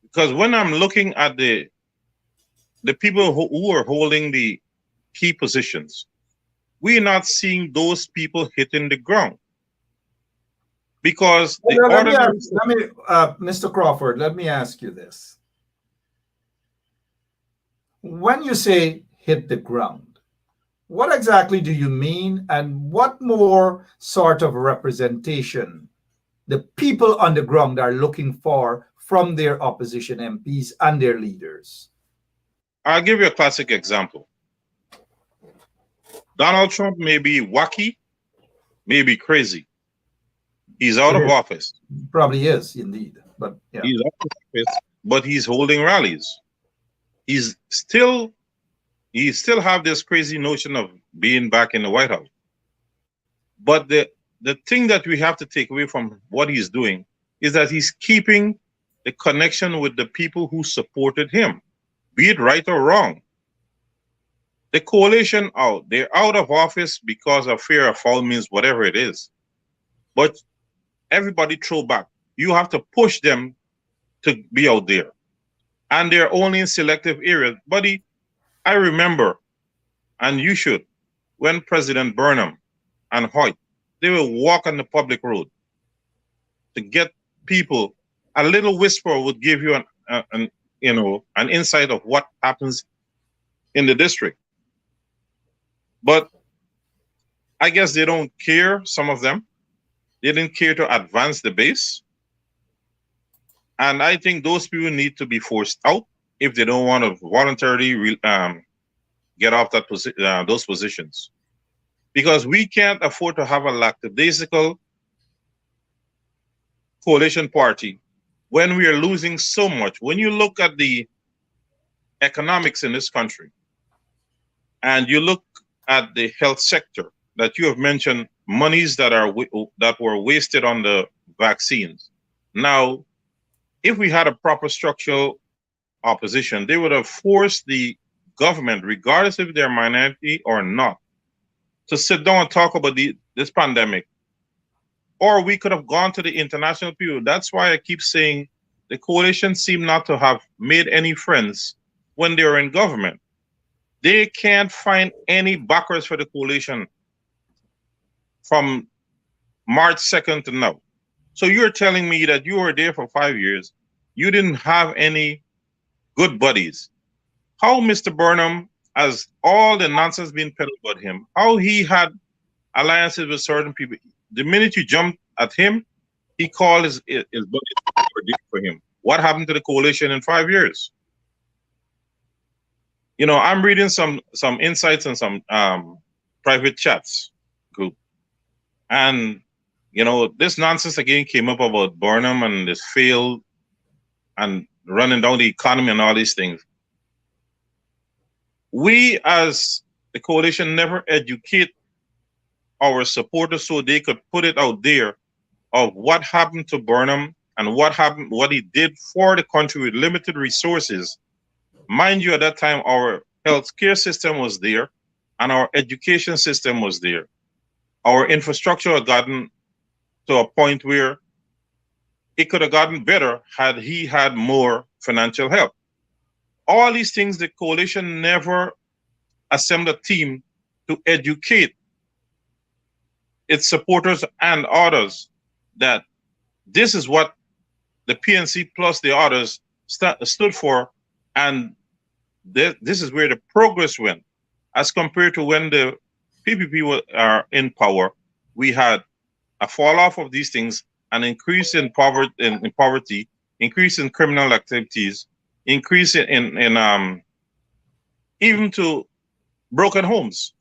E: Because when I'm looking at the people who are holding the key positions, we're not seeing those people hitting the ground. Because
D: Mr. Crawford, let me ask you this. When you say hit the ground, what exactly do you mean, and what more sort of representation the people on the ground are looking for from their opposition MPs and their leaders?
E: I'll give you a classic example. Donald Trump may be wacky, may be crazy. He's out of office.
D: Probably is, indeed. But yeah.
E: He's out of office, but he's holding rallies. He still have this crazy notion of being back in the White House. But the thing that we have to take away from what he's doing is that he's keeping the connection with the people who supported him, be it right or wrong. The coalition they're out of office because of fear of foul means, whatever it is. But everybody throw back. You have to push them to be out there. And they're only in selective areas. Buddy, I remember, and you should, when President Burnham and Hoyt, they will walk on the public road to get people. A little whisper would give you an insight of what happens in the district. But I guess they don't care, some of them. They didn't care to advance the base. And I think those people need to be forced out if they don't want to voluntarily get off those positions. Because we can't afford to have a lackadaisical coalition party when we are losing so much. When you look at the economics in this country, and you look at the health sector that you have mentioned, monies that were wasted on the vaccines. Now, if we had a proper structural opposition, they would have forced the government, regardless if they're minority or not, to sit down and talk about this pandemic. Or we could have gone to the international people. That's why I keep saying the coalition seem not to have made any friends when they were in government. They can't find any backers for the coalition from March 2nd to now. So you're telling me that you were there for 5 years, you didn't have any good buddies. How Mr. Burnham, as all the nonsense being peddled about him, how he had alliances with certain people. The minute you jumped at him, he called his buddies for him. What happened to the coalition in 5 years? You know, I'm reading some insights and some private chats group. And, you know, this nonsense again came up about Burnham and this failed and running down the economy and all these things. We as the coalition never educate our supporters so they could put it out there of what happened to Burnham and what he did for the country with limited resources. Mind you, at that time, our healthcare system was there and our education system was there. Our infrastructure had gotten to a point where it could have gotten better had he had more financial help. All these things, the coalition never assembled a team to educate its supporters and others that this is what the PNC plus the others stood for, and this is where the progress went. As compared to when the PPP are in power, we had a fall off of these things, an increase in poverty, increase in criminal activities, increase in even to broken homes,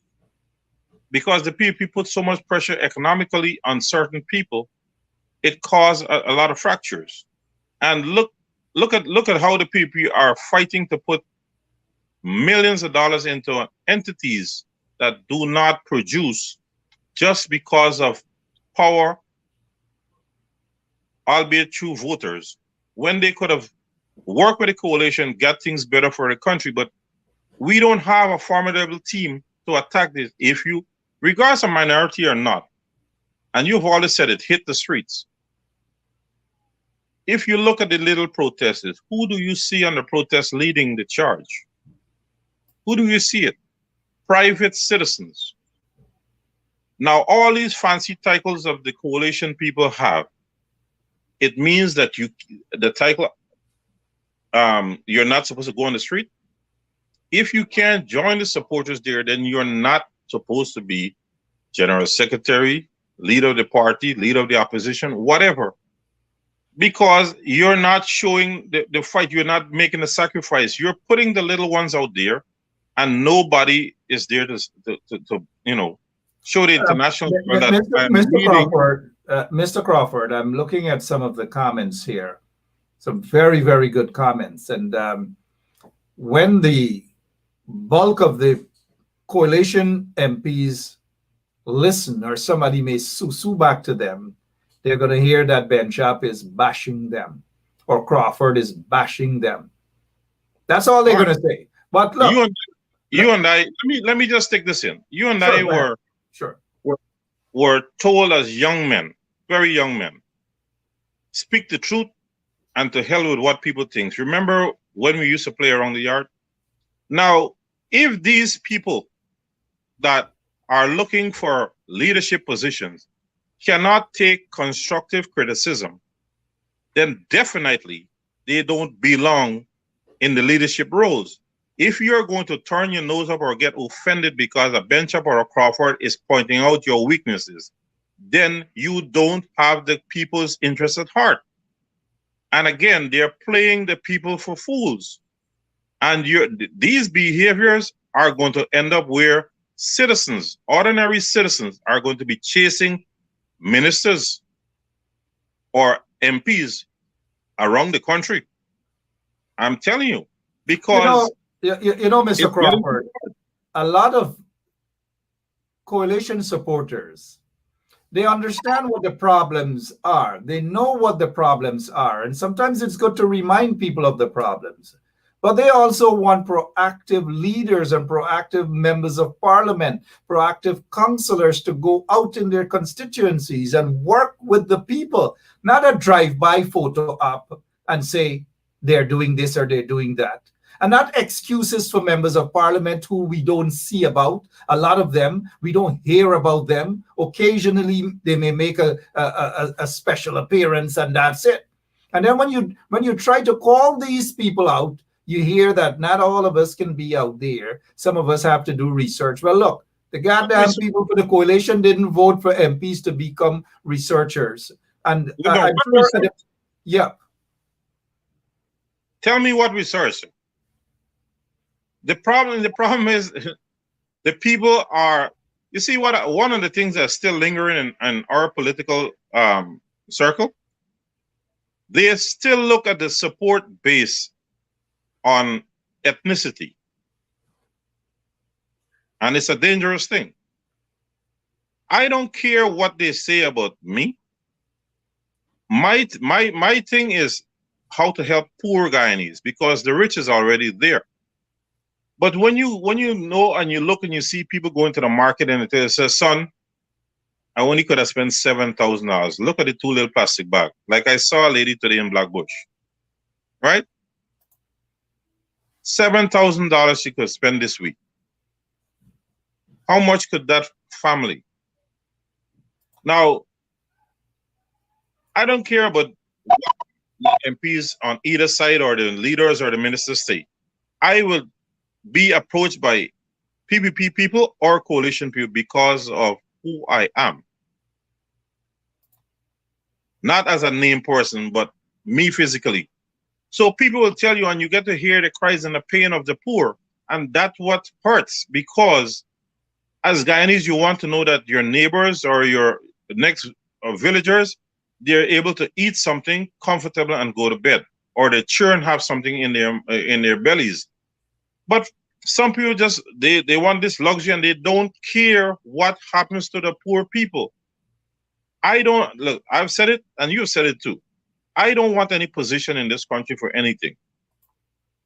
E: because the PPP put so much pressure economically on certain people, it caused a lot of fractures. And look at how the PPP are fighting to put millions of dollars into entities that do not produce just because of power, albeit through voters, when they could have worked with the coalition, get things better for the country. But we don't have a formidable team to attack this. If you, regardless of minority or not, and you've always said it, hit the streets. If you look at the little protesters, who do you see on the protest leading the charge? Who do you see it? Private citizens. Now, all these fancy titles of the coalition people have, it means that the title, you're not supposed to go on the street. If you can't join the supporters there, then you're not supposed to be general secretary, leader of the party, leader of the opposition, whatever. because you're not showing the fight. You're not making the sacrifice. You're putting the little ones out there, and nobody is there to show the international world that I'm
D: Mr.
E: leading.
D: Crawford, Mr. Crawford, I'm looking at some of the comments here. Some very, very good comments. And when the bulk of the coalition MPs listen, or somebody may sue back to them, they're going to hear that Benschop is bashing them, or Crawford is bashing them. That's all they're going to say. But look,
E: you and I, let me just take this in. You and I were told as young men, very young men, speak the truth and to hell with what people think. Remember when we used to play around the yard? Now, if these people that are looking for leadership positions cannot take constructive criticism, then definitely they don't belong in the leadership roles. If you're going to turn your nose up or get offended because a Benschop or a Crawford is pointing out your weaknesses, then you don't have the people's interest at heart. And again, they're playing the people for fools. And these behaviors are going to end up where citizens, ordinary citizens, are going to be chasing ministers or MPs around the country. I'm telling you, because
D: Mr. Crawford, a lot of coalition supporters, they understand what the problems are. They know what the problems are. And sometimes it's good to remind people of the problems. But they also want proactive leaders and proactive members of parliament, proactive councillors to go out in their constituencies and work with the people, not a drive-by photo up and say they're doing this or they're doing that. And not excuses for members of parliament who we don't see about. A lot of them, we don't hear about them. Occasionally, they may make a special appearance and that's it. And then when you try to call these people out, you hear that not all of us can be out there. Some of us have to do research. Well, look, the goddamn people for the coalition didn't vote for MPs to become researchers. And I'm sure that yeah.
E: Tell me what research. The problem is the people are, you see what, one of the things that's still lingering in our political circle, they still look at the support base on ethnicity. And it's a dangerous thing. I don't care what they say about me. My thing is how to help poor Guyanese, because the rich is already there. But when you know and you look and you see people going to the market and it says, son, I only could have spent $7,000. Look at the 2 little plastic bag. Like I saw a lady today in Blackbush, right? $7,000 she could spend this week. How much could that family? Now, I don't care about the MPs on either side or the leaders or the ministers say. I will be approached by PPP people or coalition people because of who I am. Not as a name person, but me physically. So people will tell you, and you get to hear the cries and the pain of the poor. And that's what hurts, because as Guyanese, you want to know that your neighbors or your next villagers, they're able to eat something comfortable and go to bed, or the children have something in their bellies. But some people just, they want this luxury and they don't care what happens to the poor people. I don't, look, I've said it and you've said it too. I don't want any position in this country for anything,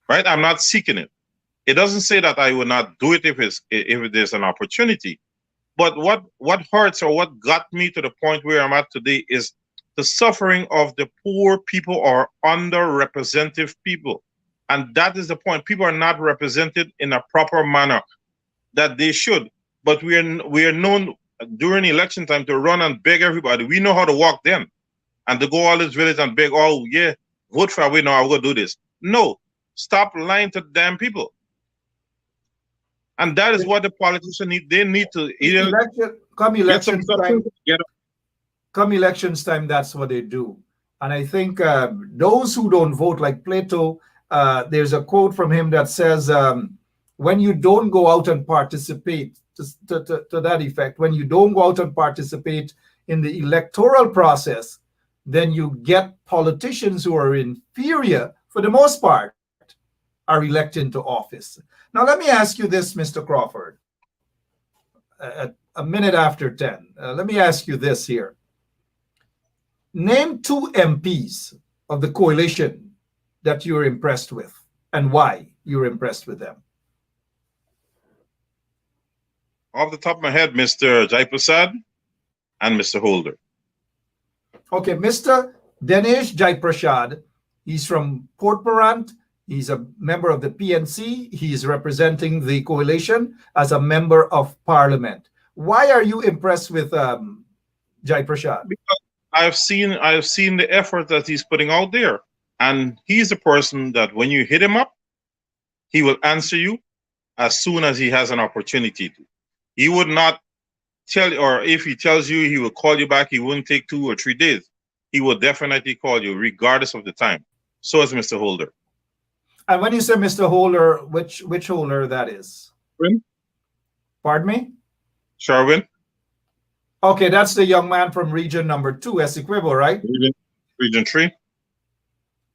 E: right? I'm not seeking it. It doesn't say that I will not do it if there's an opportunity. But what hurts, or what got me to the point where I'm at today, is the suffering of the poor people or underrepresented people. And that is the point. People are not represented in a proper manner that they should. But we are known during election time to run and beg everybody. We know how to walk then. And to go all this village and beg, oh yeah, vote for we now, I'm gonna do this. No, stop lying to the damn people. And that is what the politicians need. They need to
D: come elections time, that's what they do. And I think those who don't vote, like Plato, there's a quote from him that says, when you don't go out and participate, to that effect, when you don't go out and participate in the electoral process, then you get politicians who are inferior, for the most part, are elected into office. Now, let me ask you this, Mr. Crawford, at a minute after 10. Let me ask you this here. Name 2 MPs of the coalition that you're impressed with and why you're impressed with them.
E: Off the top of my head, Mr. Jaiprasad and Mr. Holder.
D: Okay, Mr. Dinesh Jaiprasad, he's from Port Morant. He's a member of the PNC. He's representing the coalition as a member of parliament. Why are you impressed with Jaiprasad?
E: Because I've seen the effort that he's putting out there, and he's a person that when you hit him up, he will answer you as soon as he has an opportunity to. He would not tell, or if he tells you he will call you back, he wouldn't take 2 or 3 days. He will definitely call you regardless of the time. So is Mr. Holder.
D: And when you say Mr. Holder, which Holder that is?
E: Sherwin?
D: Pardon me?
E: Sherwin?
D: Okay, that's the young man from region number 2, Essequibo, right?
E: Region 3?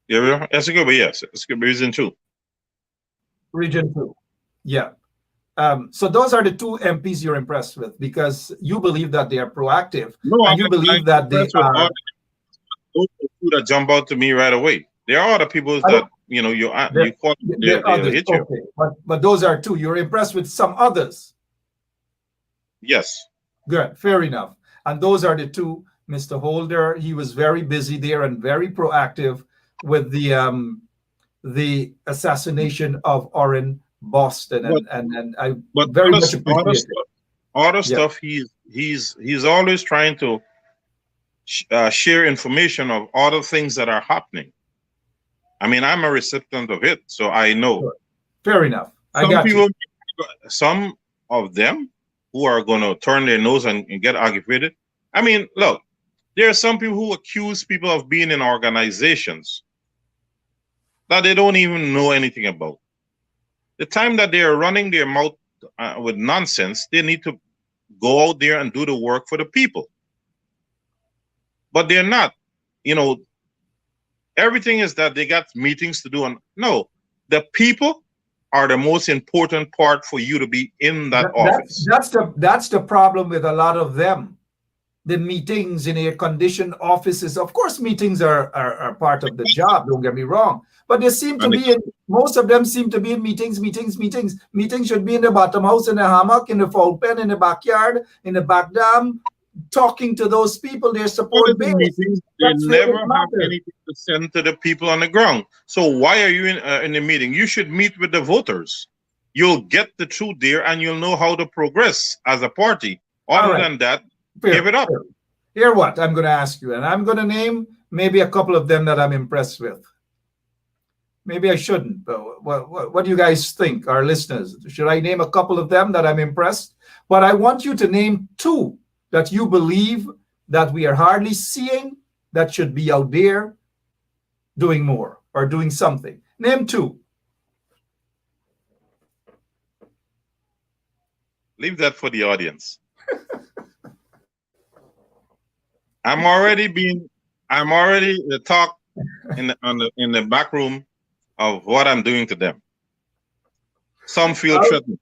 E: Yeah, Essequibo, yes. Essequibo, region 2.
D: Region 2, yeah. So those are the 2 MPs you're impressed with because you believe that they are proactive.
E: No,
D: and you believe that they are.
E: Those are 2 that jump out to me right away. There are other people that you call they'll hit you.
D: Okay. But those are 2. You're impressed with some others.
E: Yes.
D: Good, fair enough. And those are the 2. Mr. Holder, he was very busy there and very proactive with the assassination of Orrin Boston, and I very much appreciate it.
E: Other stuff, he's always trying to share information of other things that are happening. I mean, I'm a recipient of it, so I know.
D: Sure. Fair enough. Some
E: of them who are going to turn their nose and get aggravated. I mean, look, there are some people who accuse people of being in organizations that they don't even know anything about. The time that they are running their mouth with nonsense, they need to go out there and do the work for the people. But they're not. Everything is that they got meetings to do. And no, the people are the most important part for you to be in that office.
D: That's the problem with a lot of them. The meetings in air-conditioned offices. Of course, meetings are part of the job, don't get me wrong. But they seem to be most of them seem to be in meetings. Meetings should be in the bottom house, in the hammock, in the fowl pen, in the backyard, in the back dam, talking to those people, their support base.
E: Meetings, they never have anything to send to the people on the ground. So why are you in the meeting? You should meet with the voters. You'll get the truth there, and you'll know how to progress as a party. Other than that, give it up.
D: Here what I'm going to ask you, and I'm going to name maybe a couple of them that I'm impressed with. Maybe I shouldn't. But what do you guys think, our listeners? Should I name a couple of them that I'm impressed? But I want you to name 2 that you believe that we are hardly seeing that should be out there doing more or doing something. Name 2.
E: Leave that for the audience. I'm already the talk in the back room of what I'm doing to them. Some feel threatened.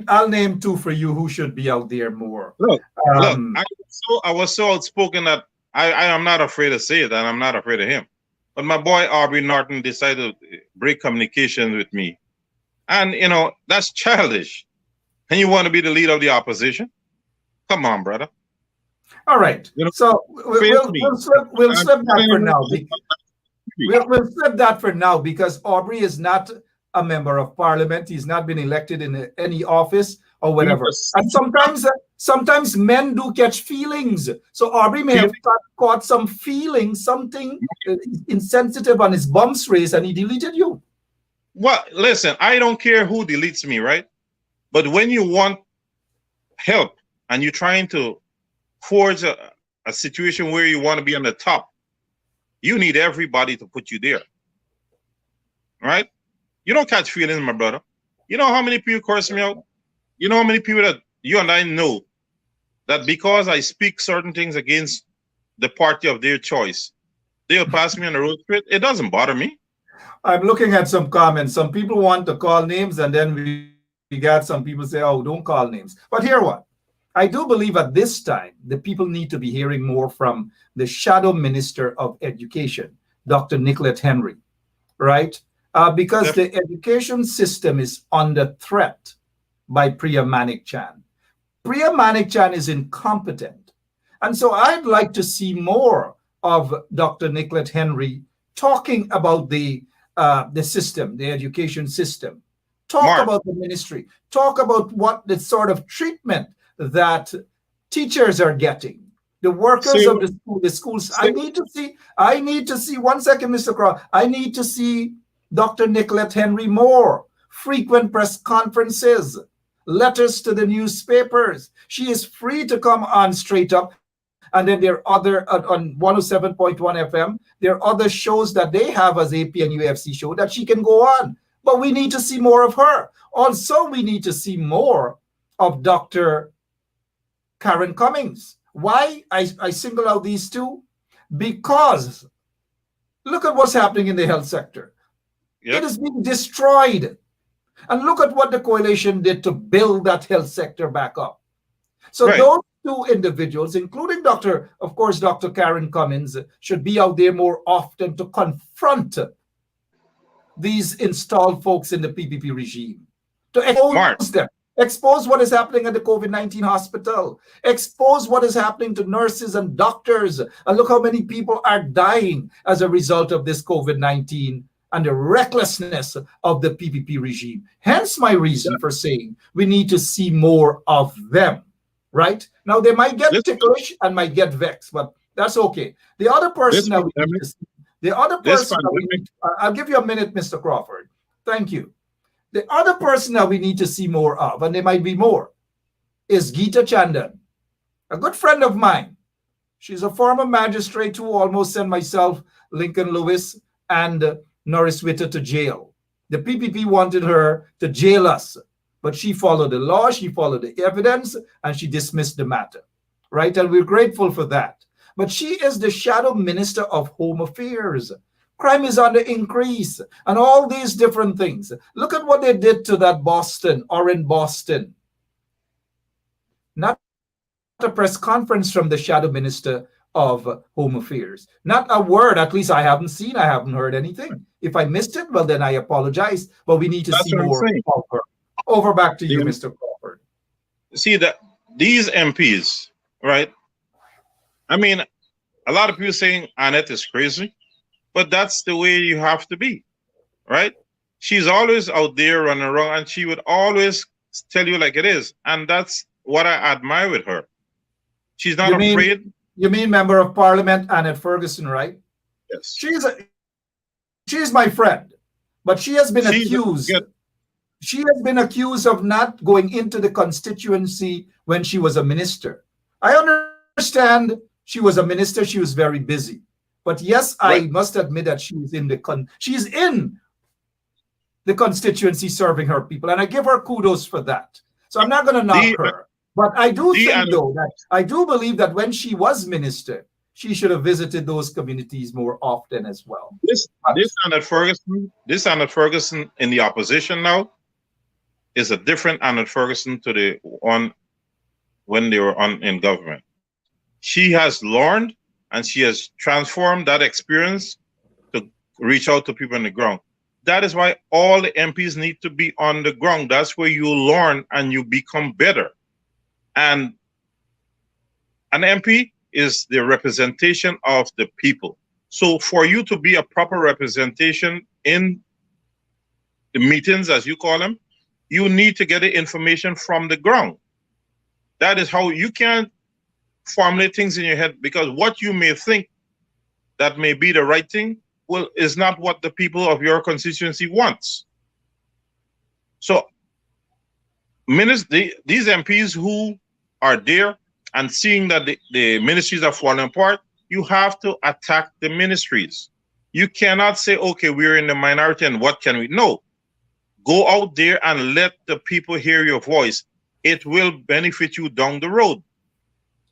D: I'll name 2 for you who should be out there more.
E: Look, I was so outspoken that I am not afraid to say it, and I'm not afraid of him. But my boy Aubrey Norton decided to break communication with me, and that's childish. And you want to be the leader of the opposition? Come on, brother.
D: All right. So we'll slip that for now. We'll flip that for now because Aubrey is not a member of parliament. He's not been elected in any office or whatever. And sometimes men do catch feelings. So Aubrey may have caught some feeling, something insensitive on his bumps race, and he deleted you.
E: Well, listen, I don't care who deletes me, right? But when you want help and you're trying to forge a situation where you want to be on the top, you need everybody to put you there. Right? You don't catch feelings, my brother. You know how many people curse me out? You know how many people that you and I know that because I speak certain things against the party of their choice, they'll pass me on the road straight. It doesn't bother me.
D: I'm looking at some comments. Some people want to call names, and then we got some people say, oh, don't call names. But here what? I do believe at this time, the people need to be hearing more from the Shadow Minister of Education, Dr. Nicolette Henry, right? Because the education system is under threat by Priya Manik-Chan. Priya Manik-Chan is incompetent. And so I'd like to see more of Dr. Nicolette Henry talking about the system, the education system. Talk about the ministry. Talk about what the sort of treatment that teachers are getting, the workers of the schools. I need to see, 1 second, Mr. Crow. I need to see Dr. Nicolette Henry more. Frequent press conferences, letters to the newspapers. She is free to come on Straight Up. And then there are other, on 107.1 FM, there are other shows that they have as AP and UFC show that she can go on. But we need to see more of her. Also, we need to see more of Dr. Karen Cummings. Why I single out these two? Because look at what's happening in the health sector. Yep. It is being destroyed. And look at what the coalition did to build that health sector back up. So those two individuals, including Dr. Karen Cummings, should be out there more often to confront these installed folks in the PPP regime, to expose them, expose what is happening at the COVID-19 hospital, expose what is happening to nurses and doctors. And look how many people are dying as a result of this COVID-19 and the recklessness of the PPP regime. Hence my reason for saying we need to see more of them, right? Now, they might get ticklish and might get vexed, but that's okay. The other person that we need to see, I'll give you a minute, Mr. Crawford. Thank you. The other person that we need to see more of, and there might be more, is Geeta Chandan, a good friend of mine. She's a former magistrate who almost sent myself, Lincoln Lewis, and Norris Witter to jail. The PPP wanted her to jail us, but she followed the law, she followed the evidence, and she dismissed the matter, right? And we're grateful for that. But she is the Shadow Minister of Home Affairs. Crime is on the increase and all these different things. Look at what they did to that Boston, or in Boston. Not a press conference from the Shadow Minister of Home Affairs. Not a word, at least I haven't seen, I haven't heard anything. If I missed it, well, then I apologize, but we need to see more of her. Over back to you, Mr. Crawford.
E: See, that these MPs, right? I mean, a lot of people saying Annette is crazy, but that's the way you have to be, right? She's always out there running around, and she would always tell you like it is. And that's what I admire with her. She's not afraid.
D: You mean Member of Parliament Annette Ferguson, right?
E: Yes.
D: She's my friend, but she has been accused. She has been accused of not going into the constituency when she was a minister. I understand she was a minister, she was very busy. But yes, I must admit that she's in the constituency serving her people, and I give her kudos for that. So I'm not going to knock her. But I do think, though, that I do believe that when she was minister, she should have visited those communities more often as well.
E: This Annette Ferguson in the opposition now is a different Annette Ferguson to the one when they were in government. She has learned and she has transformed that experience to reach out to people on the ground. That is why all the MPs need to be on the ground. That's where you learn and you become better. And an MP is the representation of the people. So for you to be a proper representation in the meetings, as you call them, you need to get the information from the ground. That is how you can formulate things in your head, because what you may think that may be the right thing, well, is not what the people of your constituency wants. So these MPs who are there and seeing that the ministries are falling apart, you have to attack the ministries. You cannot say, okay, we're in the minority and what can we? No. Go out there and let the people hear your voice. It will benefit you down the road.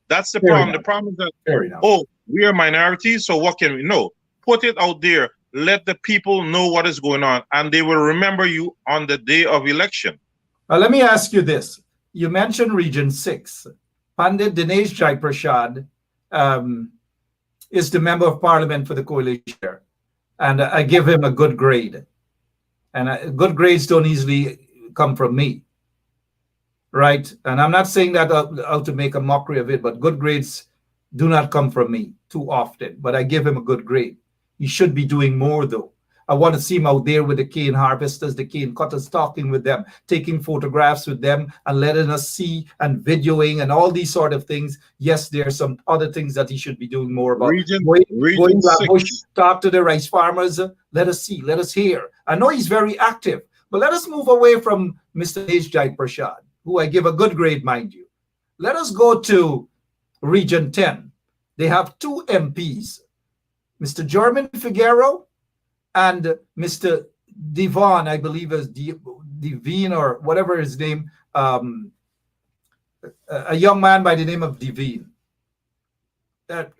E: That's the
D: Fair
E: problem.
D: enough.
E: The problem is that,
D: Fair enough.
E: oh, we are minorities, so what can we? No. Put it out there. Let the people know what is going on, and they will remember you on the day of election.
D: Let me ask you this. You mentioned Region 6. Pandit Dinesh Jai Prashad is the member of parliament for the coalition there. And I give him a good grade. And good grades don't easily come from me. Right? And I'm not saying that out to make a mockery of it, but good grades do not come from me too often. But I give him a good grade. He should be doing more, though. I want to see him out there with the cane harvesters, the cane cutters, talking with them, taking photographs with them, and letting us see and videoing and all these sort of things. Yes, there are some other things that he should be doing more about. Going to bush, talk to the rice farmers. Let us see, let us hear. I know he's very active, but let us move away from Mr. Jai Prashad, who I give a good grade, mind you. Let us go to Region 10. They have two MPs, Mr. German Figueroa and Mr. Devon, I believe is Devine or whatever his name, a young man by the name of Devine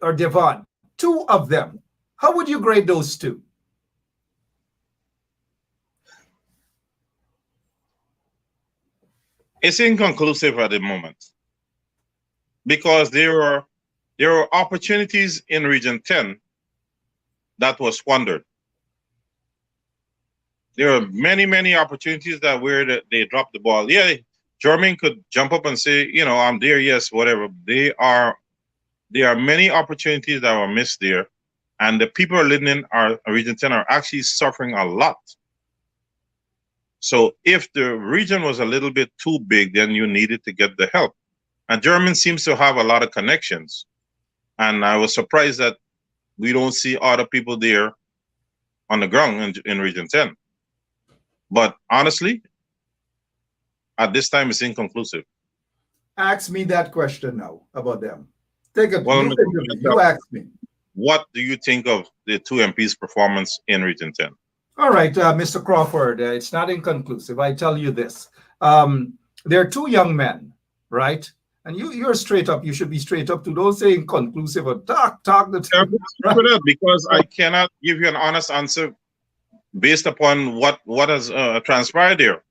D: or Devon. Two of them. How would you grade those two?
E: It's inconclusive at the moment because there are opportunities in Region 10 that was squandered. There are many opportunities that where they dropped the ball. Yeah, German could jump up and say, you know, I'm there, yes, whatever. There are many opportunities that were missed there, and the people living in our Region 10 are actually suffering a lot. So if the region was a little bit too big, then you needed to get the help. And German seems to have a lot of connections, and I was surprised that we don't see other people there on the ground in Region 10. But honestly, at this time, it's inconclusive.
D: Ask me that question now about them. Take it.
E: Well,
D: you ask me.
E: What do you think of the two MPs' performance in Region 10?
D: All right, Mr. Crawford, it's not inconclusive. I tell you this. There are two young men, right? And you're straight up. You should be straight up to. Don't say inconclusive or talk the truth.
E: Right? Because I cannot give you an honest answer based upon what has transpired there.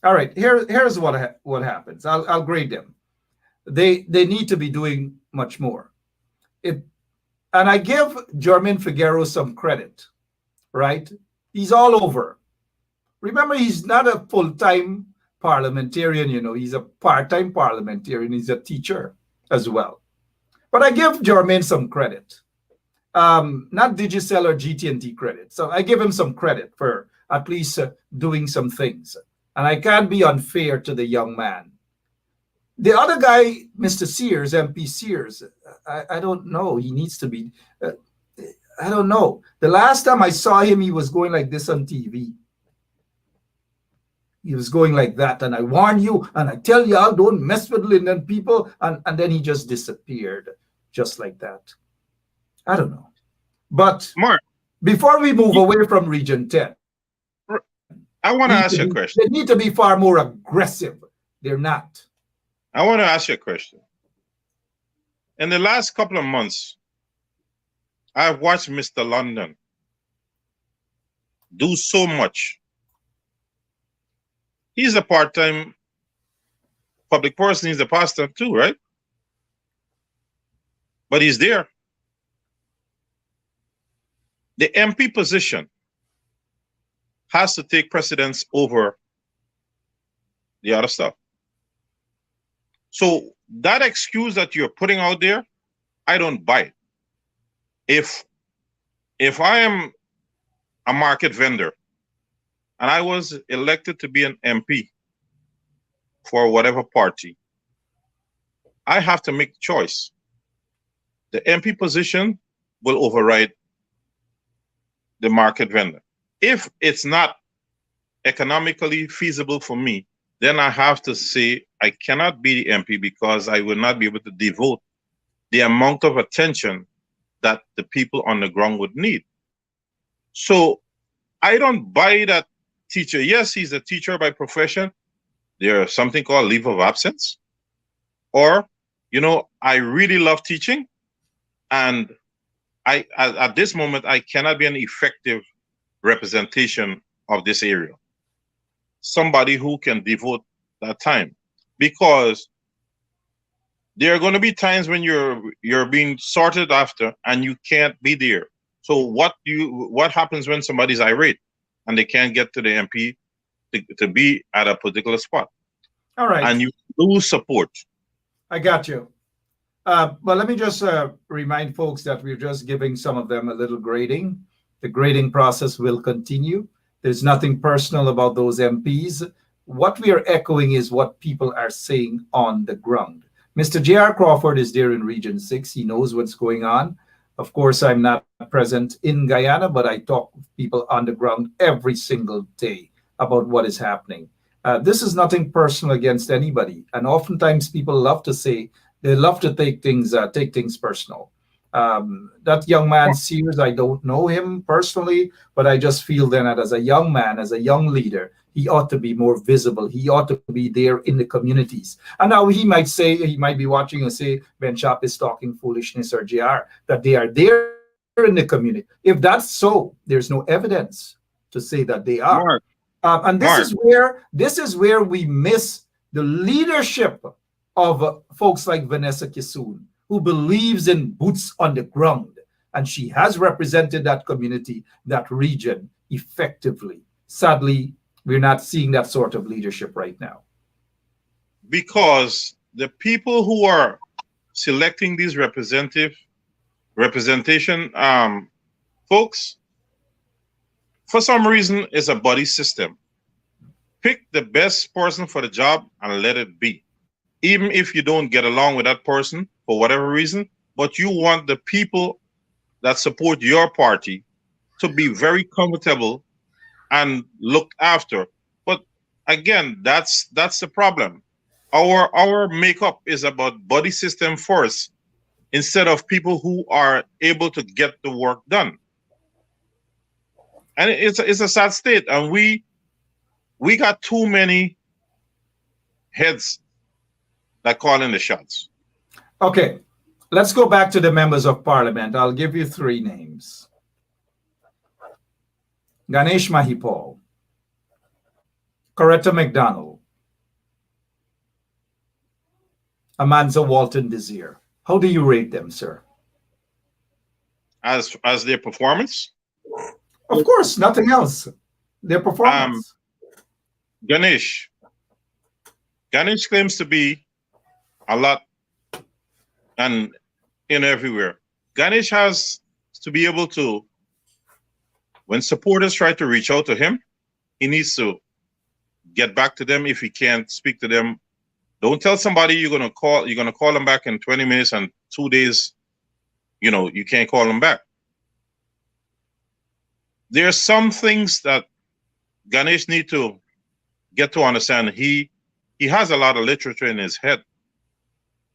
D: All right, here's what happens. I'll grade them. They need to be doing much more. And I give German Figueroa some credit, right? He's all over. Remember, he's not a full-time parliamentarian, you know. He's a part-time parliamentarian. He's a teacher as well. But I give Germain some credit. Not Digicel or GT&T credit. So I give him some credit for at least doing some things. And I can't be unfair to the young man. The other guy, Mr. Sears, MP Sears, I don't know. He needs to be, I don't know. The last time I saw him, he was going like this on TV. He was going like that. And I warn you, and I tell y'all, don't mess with Linden people. And then he just disappeared just like that. I don't know. But
E: Mark,
D: before we move away from Region 10,
E: I want to ask you a question.
D: They need to be far more aggressive. They're not.
E: I want to ask you a question. In the last couple of months, I've watched Mr. London do so much. He's a part-time public person. He's a pastor too, right? But he's there. The MP position has to take precedence over the other stuff. So that excuse that you're putting out there, I don't buy it. If I am a market vendor and I was elected to be an MP for whatever party, I have to make a choice. The MP position will override the market vendor. If it's not economically feasible for me, then I have to say I cannot be the MP because I will not be able to devote the amount of attention that the people on the ground would need. So I don't buy that teacher. Yes, he's a teacher by profession. There's something called leave of absence. Or, I really love teaching, and at this moment, I cannot be an effective representation of this area. Somebody who can devote that time, because there are going to be times when you're being sorted after and you can't be there. So what happens when somebody's irate and they can't get to the MP to be at a particular spot?
D: All right.
E: And you lose support.
D: I got you. But let me just remind folks that we're just giving some of them a little grading. The grading process will continue. There's nothing personal about those MPs. What we are echoing is what people are saying on the ground. Mr. J.R. Crawford is there in Region 6. He knows what's going on. Of course, I'm not present in Guyana, but I talk with people on the ground every single day about what is happening. This is nothing personal against anybody. And oftentimes people love to say, they love to take things personal. That young man, Sears, I don't know him personally, but I just feel then that as a young man, as a young leader, he ought to be more visible. He ought to be there in the communities. And now he might be watching and say, Benschop is talking foolishness, or JR, that they are there in the community. If that's so, there's no evidence to say that they are. And this is where we miss the leadership of folks like Vanessa Kisoon, who believes in boots on the ground. And she has represented that community, that region effectively. Sadly, we're not seeing that sort of leadership right now.
E: Because the people who are selecting these representation folks, for some reason, is a buddy system. Pick the best person for the job and let it be. Even if you don't get along with that person for whatever reason, but you want the people that support your party to be very comfortable and looked after. But again, that's the problem. Our makeup is about buddy system first, instead of people who are able to get the work done. And it's a sad state. And we got too many heads that call in the shots.
D: Okay, let's go back to the members of parliament. I'll give you 3 names. Ganesh Mahipal, Coretta McDonald, Amanza Walton Desir. How do you rate them, sir?
E: As their performance?
D: Of course, nothing else. Their performance.
E: Ganesh claims to be a lot and in everywhere. Ganesh has to be able to, when supporters try to reach out to him, he needs to get back to them. If he can't speak to them, don't tell somebody you're gonna call them back in 20 minutes and 2 days, you can't call them back. There are some things that Ganesh need to get to understand. He has a lot of literature in his head,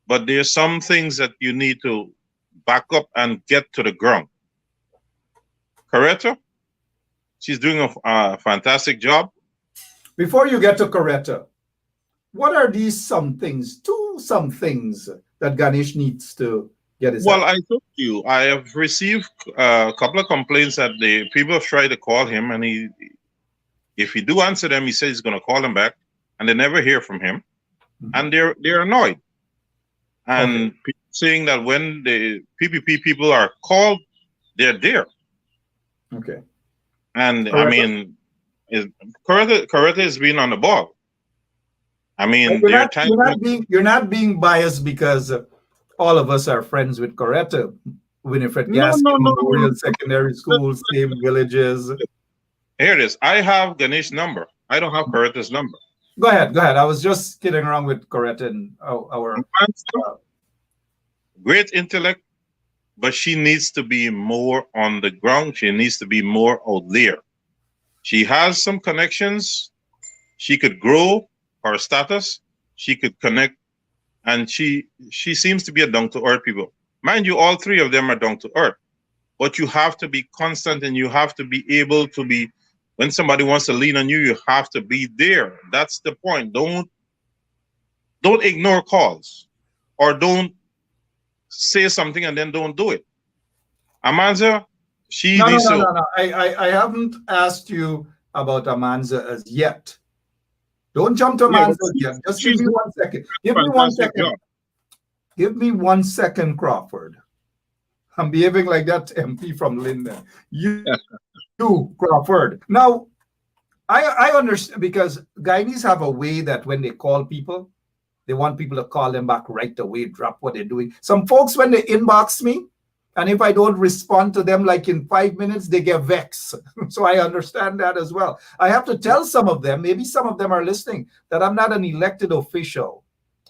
E: but there's some things that you need to back up and get to the ground. Coretta, she's doing a fantastic job.
D: Before you get to Coretta, what are some things that Ganesh needs to get his
E: Well, I told you, I have received a couple of complaints that the people have tried to call him, and if he do answer them, he says he's going to call them back, and they never hear from him, and they're annoyed. And people saying that when the PPP people are called, they're there.
D: Okay.
E: And
D: Coretta?
E: I mean, Coretta has been on the ball. I mean,
D: you're not being biased because all of us are friends with Coretta. Winifred Gaskin Memorial Secondary School, same villages.
E: Here it is. I have Ganesh's number. I don't have Coretta's number.
D: Go ahead. I was just kidding around with Coretta and our
E: great intellect, but she needs to be more on the ground. She needs to be more out there. She has some connections. She could grow her status. She could connect, and she seems to be a down-to-earth people. Mind you, all three of them are down to earth. But you have to be constant, and you have to be able to be, when somebody wants to lean on you, you have to be there. That's the point. Don't ignore calls, or don't say something and then don't do it. Amanza, she
D: No, no,
E: needs
D: no,
E: to.
D: no, no. I haven't asked you about Amanza as yet. Don't jump to
E: Yeah,
D: Amanza
E: but
D: as yet. Just give
E: she's
D: me
E: doing
D: 1 second.
E: a
D: Give me 1
E: fantastic
D: second.
E: job.
D: Give me 1 second, Crawford. I'm behaving like that MP from Linden. You, Crawford. Now, I understand, because Guyanese have a way that when they call people, they want people to call them back right away, drop what they're doing. Some folks, when they inbox me, and if I don't respond to them like in 5 minutes, they get vexed. So I understand that as well. I have to tell some of them, maybe some of them are listening, that I'm not an elected official,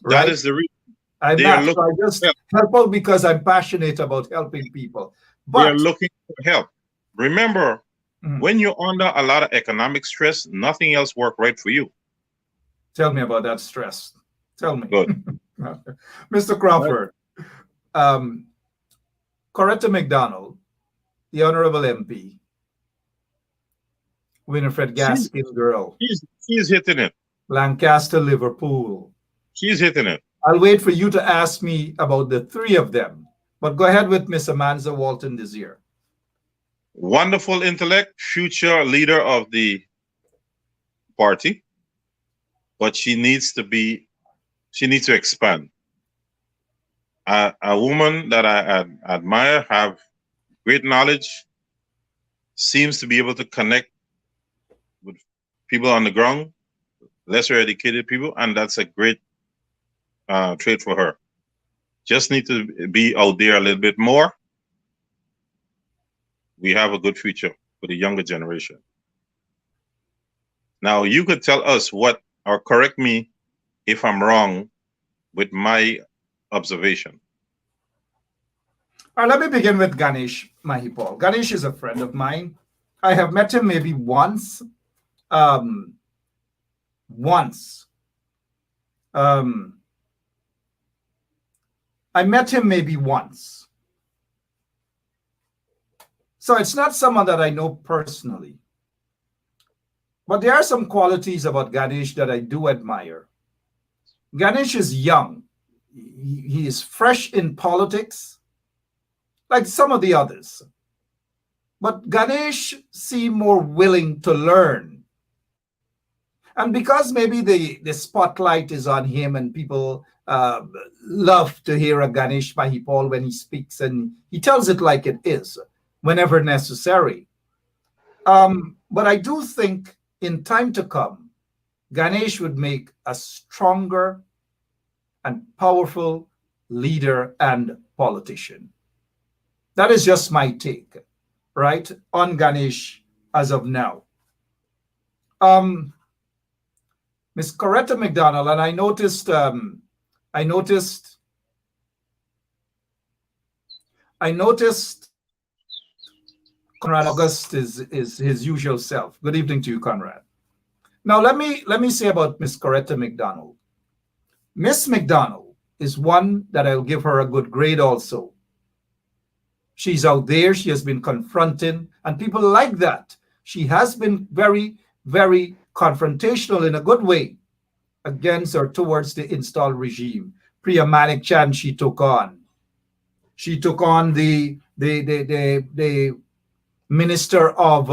E: That
D: right?
E: is the reason
D: I'm
E: they are
D: not. So I
E: looking
D: just
E: for help.
D: help out because I'm passionate about helping people.
E: They are
D: But
E: looking for help. Remember,
D: Mhm.
E: when you're under a lot of economic stress, nothing else work right for you.
D: Tell me about that stress. Tell me.
E: Good.
D: Mr. Crawford, um, Coretta McDonald, the Honorable MP, Winifred
E: She,
D: Gaskin girl,
E: she's hitting it.
D: Lancaster, Liverpool.
E: She's hitting it.
D: I'll wait for you to ask me about the three of them. But go ahead with Miss Amanza Walton Desir.
E: Wonderful intellect, future leader of the party, but she needs to expand. A woman that I admire, have great knowledge, seems to be able to connect with people on the ground, lesser educated people, and that's a great trait for her. Just need to be out there a little bit more. We have a good future for the younger generation. Now, you could tell us what, or correct me if I'm wrong with my observation.
D: All right, let me begin with Ganesh Mahipal. Ganesh is a friend of mine. I have met him maybe once. Um, once. Um, I met him maybe once. So it's not someone that I know personally. But there are some qualities about Ganesh that I do admire. Ganesh is young. He is fresh in politics, like some of the others. But Ganesh seemed more willing to learn. And because maybe the spotlight is on him, and people love to hear a Ganesh Mahipal when he speaks, and he tells it like it is whenever necessary. But I do think in time to come, Ganesh would make a stronger and powerful leader and politician. That is just my take, right, on Ganesh as of now. Miss Coretta McDonald, and I noticed, I noticed Conrad August is his usual self. Good evening to you, Conrad. Now let me say about Miss Coretta McDonald. Miss McDonald is one that I'll give her a good grade also. She's out there, she has been confronting, and people like that. She has been very, very confrontational in a good way against or towards the installed regime. Priya Manik Chan she took on. She took on the minister of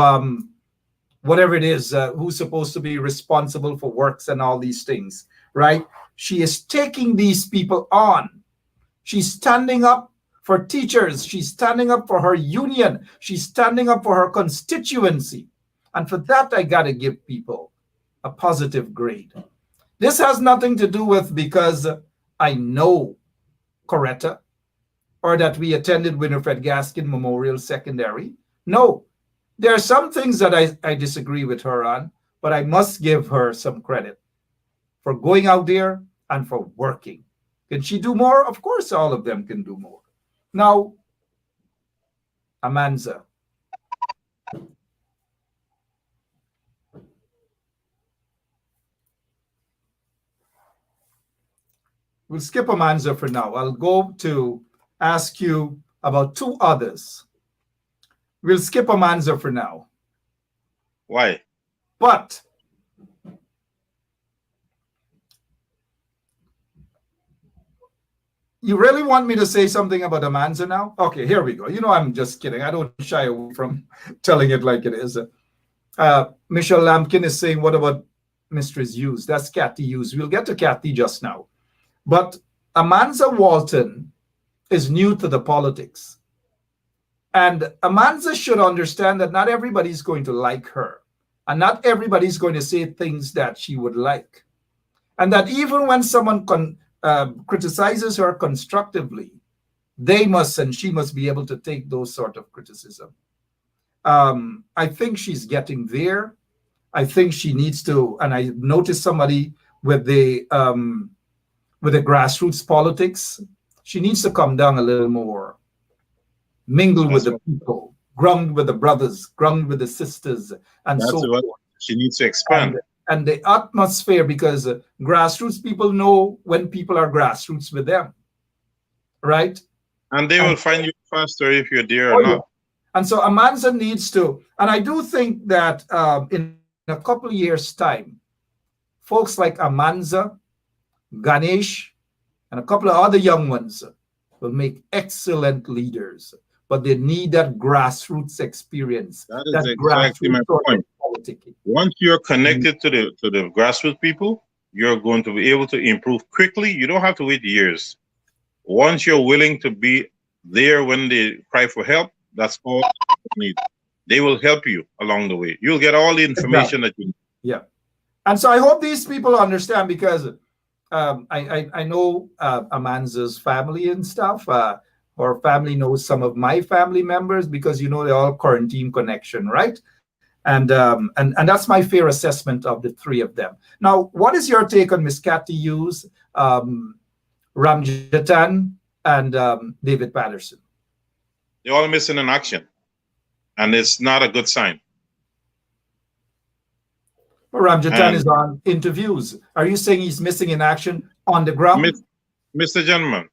D: whatever it is, who's supposed to be responsible for works and all these things, right? She is taking these people on. She's standing up for teachers. She's standing up for her union. She's standing up for her constituency. And for that, I got to give people a positive grade. This has nothing to do with because I know Coretta or that we attended Winifred Gaskin Memorial Secondary. No, there are some things that I disagree with her on, but I must give her some credit for going out there and for working. Can she do more? Of course, all of them can do more. Now, Amanza. We'll skip Amanza for now. I'll go to ask you about two others. We'll skip Amanza for now.
E: Why?
D: But you really want me to say something about Amanza now? Okay, here we go. You know, I'm just kidding. I don't shy away from telling it like it is. Michelle Lampkin is saying, what about Mistress Hughes? That's Kathy Hughes. We'll get to Kathy just now. But Amanza Walton is new to the politics. And Amanza should understand that not everybody's going to like her. And not everybody's going to say things that she would like. And that even when someone criticizes her constructively, they must and she must be able to take those sort of criticism. I think she's getting there. I think she needs to, and I noticed somebody with the grassroots politics, she needs to come down a little more, mingle with the people, ground with the brothers, ground with the sisters, and so forth.
E: She needs to expand.
D: And the atmosphere, because grassroots people know when people are grassroots with them, right?
E: And they will find you faster if you're there or not.
D: Yeah. And so Amanza needs to, and I do think that in a couple of years' time, folks like Amanza, Ganesh, and a couple of other young ones will make excellent leaders. But they need that grassroots experience.
E: That is exactly my point. Once you're connected to the grassroots people, you're going to be able to improve quickly. You don't have to wait years. Once you're willing to be there when they cry for help, that's all you need. They will help you along the way. You'll get all the information that you need.
D: Yeah. And so I hope these people understand, because I know Amanza's family and stuff. Her family knows some of my family members, because you know they're all quarantine connection, right? And that's my fair assessment of the three of them. Now, what is your take on Miss Kathy Hughes, Ramjatan, and David Patterson?
E: They're all missing in action, and it's not a good sign.
D: Well, Ramjatan is on interviews. Are you saying he's missing in action on the ground?
E: Mr. Gentleman,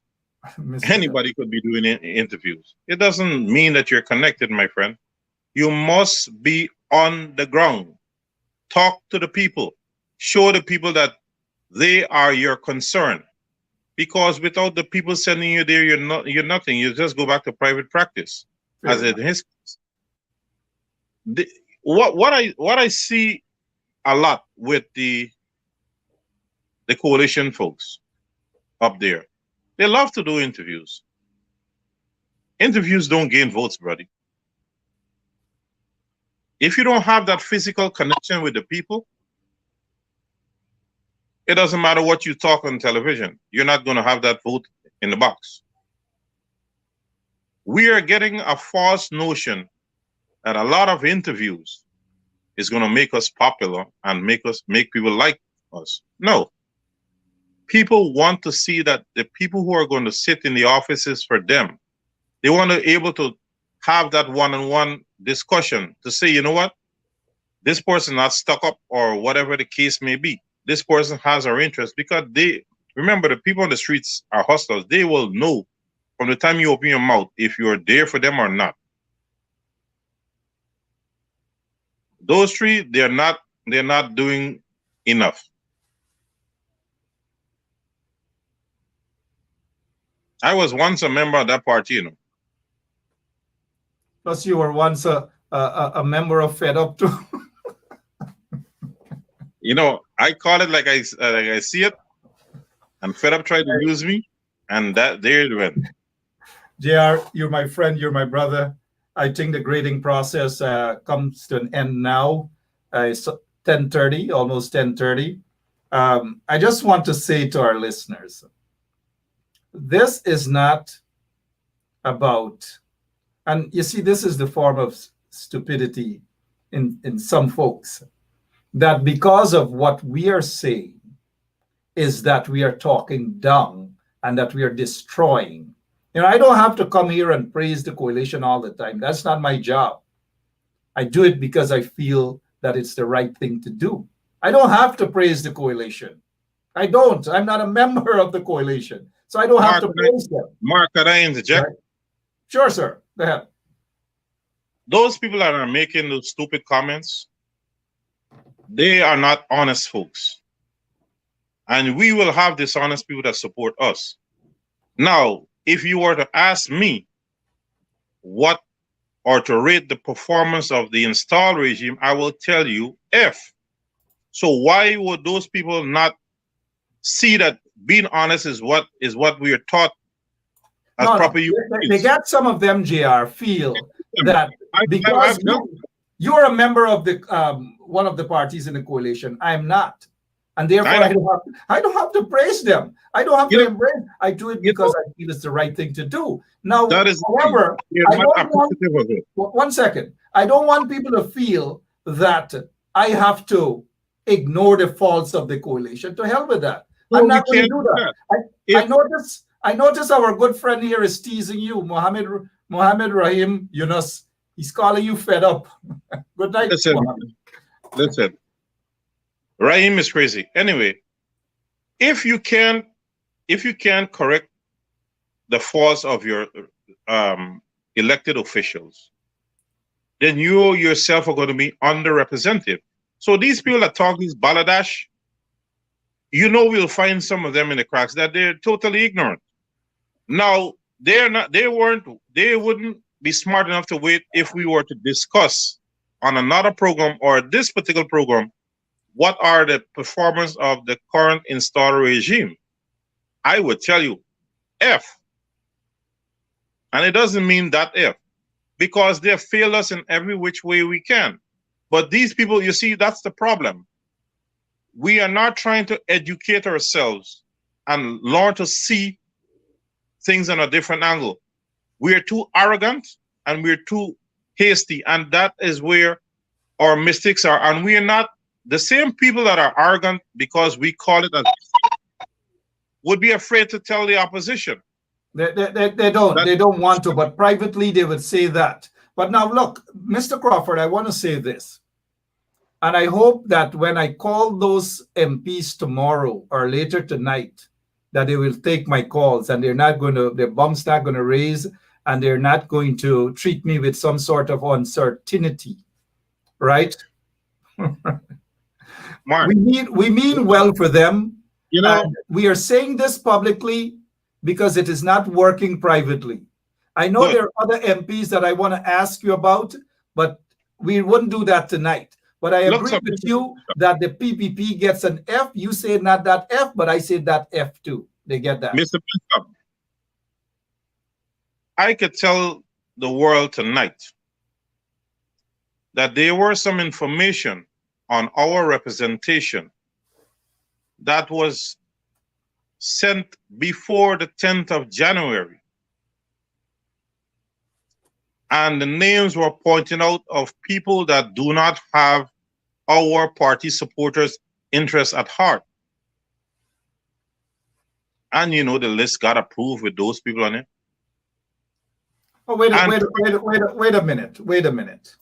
E: anybody could be doing interviews. It doesn't mean that you're connected, my friend. You must be on the ground. Talk to the people. Show the people that they are your concern. Because without the people sending you there, you're nothing. You just go back to private practice. As in his case. What I see a lot with the coalition folks up there, they love to do interviews. Interviews don't gain votes, buddy. If you don't have that physical connection with the people, it doesn't matter what you talk on television. You're not going to have that vote in the box. We are getting a false notion that a lot of interviews is going to make us popular and make people like us. No. People want to see that the people who are going to sit in the offices for them, they want to be able to have that one-on-one discussion to say, you know what, this person not stuck up, or whatever the case may be. This person has our interest, because remember, the people on the streets are hustlers. They will know from the time you open your mouth if you're there for them or not. Those three, they're not doing enough. I was once a member of that party, you know.
D: Plus, you were once a member of Fed Up too.
E: You know, I call it like I see it, and Fed Up tried to use me, and there it went.
D: JR, you're my friend, you're my brother. I think the grading process comes to an end now. It's 10:30, almost 10:30. I just want to say to our listeners, this is not about, and you see, this is the form of stupidity in some folks, that because of what we are saying is that we are talking down and that we are destroying. You know, I don't have to come here and praise the coalition all the time. That's not my job. I do it because I feel that it's the right thing to do. I don't have to praise the coalition. I don't. I'm not a member of the coalition. So I don't have
E: Mark,
D: to praise them.
E: Mark, can I interject?
D: Right? Sure, sir. Go ahead.
E: Those people that are making those stupid comments, they are not honest folks. And we will have dishonest people that support us. Now, if you were to ask me what or to rate the performance of the installed regime, I will tell you F. So why would those people not see that being honest is what we are taught as proper human
D: they
E: beings?
D: got some of them, JR, feel that because you're a member of the one of the parties in the coalition, I'm not. And therefore, I don't have to praise them. I don't have to embrace. I do it because I feel it's the right thing to do. Now, however, I don't want, one second. I don't want people to feel that I have to ignore the faults of the coalition. To hell with that. I'm not going to do that. I notice our good friend here is teasing you, Mohammed Rahim Yunus. He's calling you fed up. Good night.
E: Listen. Rahim is crazy. Anyway, if you can correct the faults of your elected officials, then you yourself are going to be underrepresented. So these people that talk this baladash, we'll find some of them in the cracks that they're totally ignorant. Now, they wouldn't be smart enough to wait if we were to discuss on another program or this particular program what are the performance of the current installed regime. I would tell you F. And it doesn't mean that F, because they have failed us in every which way we can. But these people, you see, that's the problem. We are not trying to educate ourselves and learn to see things on a different angle. We are too arrogant and we're too hasty, and that is where our mistakes are. And we are not the same people that are arrogant because we call it as would be afraid to tell the opposition.
D: They don't want to, but privately they would say that. But now look, Mr. Crawford, I want to say this. And I hope that when I call those MPs tomorrow or later tonight, that they will take my calls and their bum's not going to raise, and they're not going to treat me with some sort of uncertainty, right?
E: Mark,
D: we mean well for them. We are saying this publicly because it is not working privately. I know there are other MPs that I want to ask you about, but we wouldn't do that tonight. But I agree with you that the PPP gets an F. You say not that F, but I say that F too. They get that.
E: Mr. Benschop, I could tell the world tonight that there were some information on our representation that was sent before the 10th of January. And the names were pointed out of people that do not have our party supporters' interests at heart. And the list got approved with those people on it.
D: Oh, wait a minute.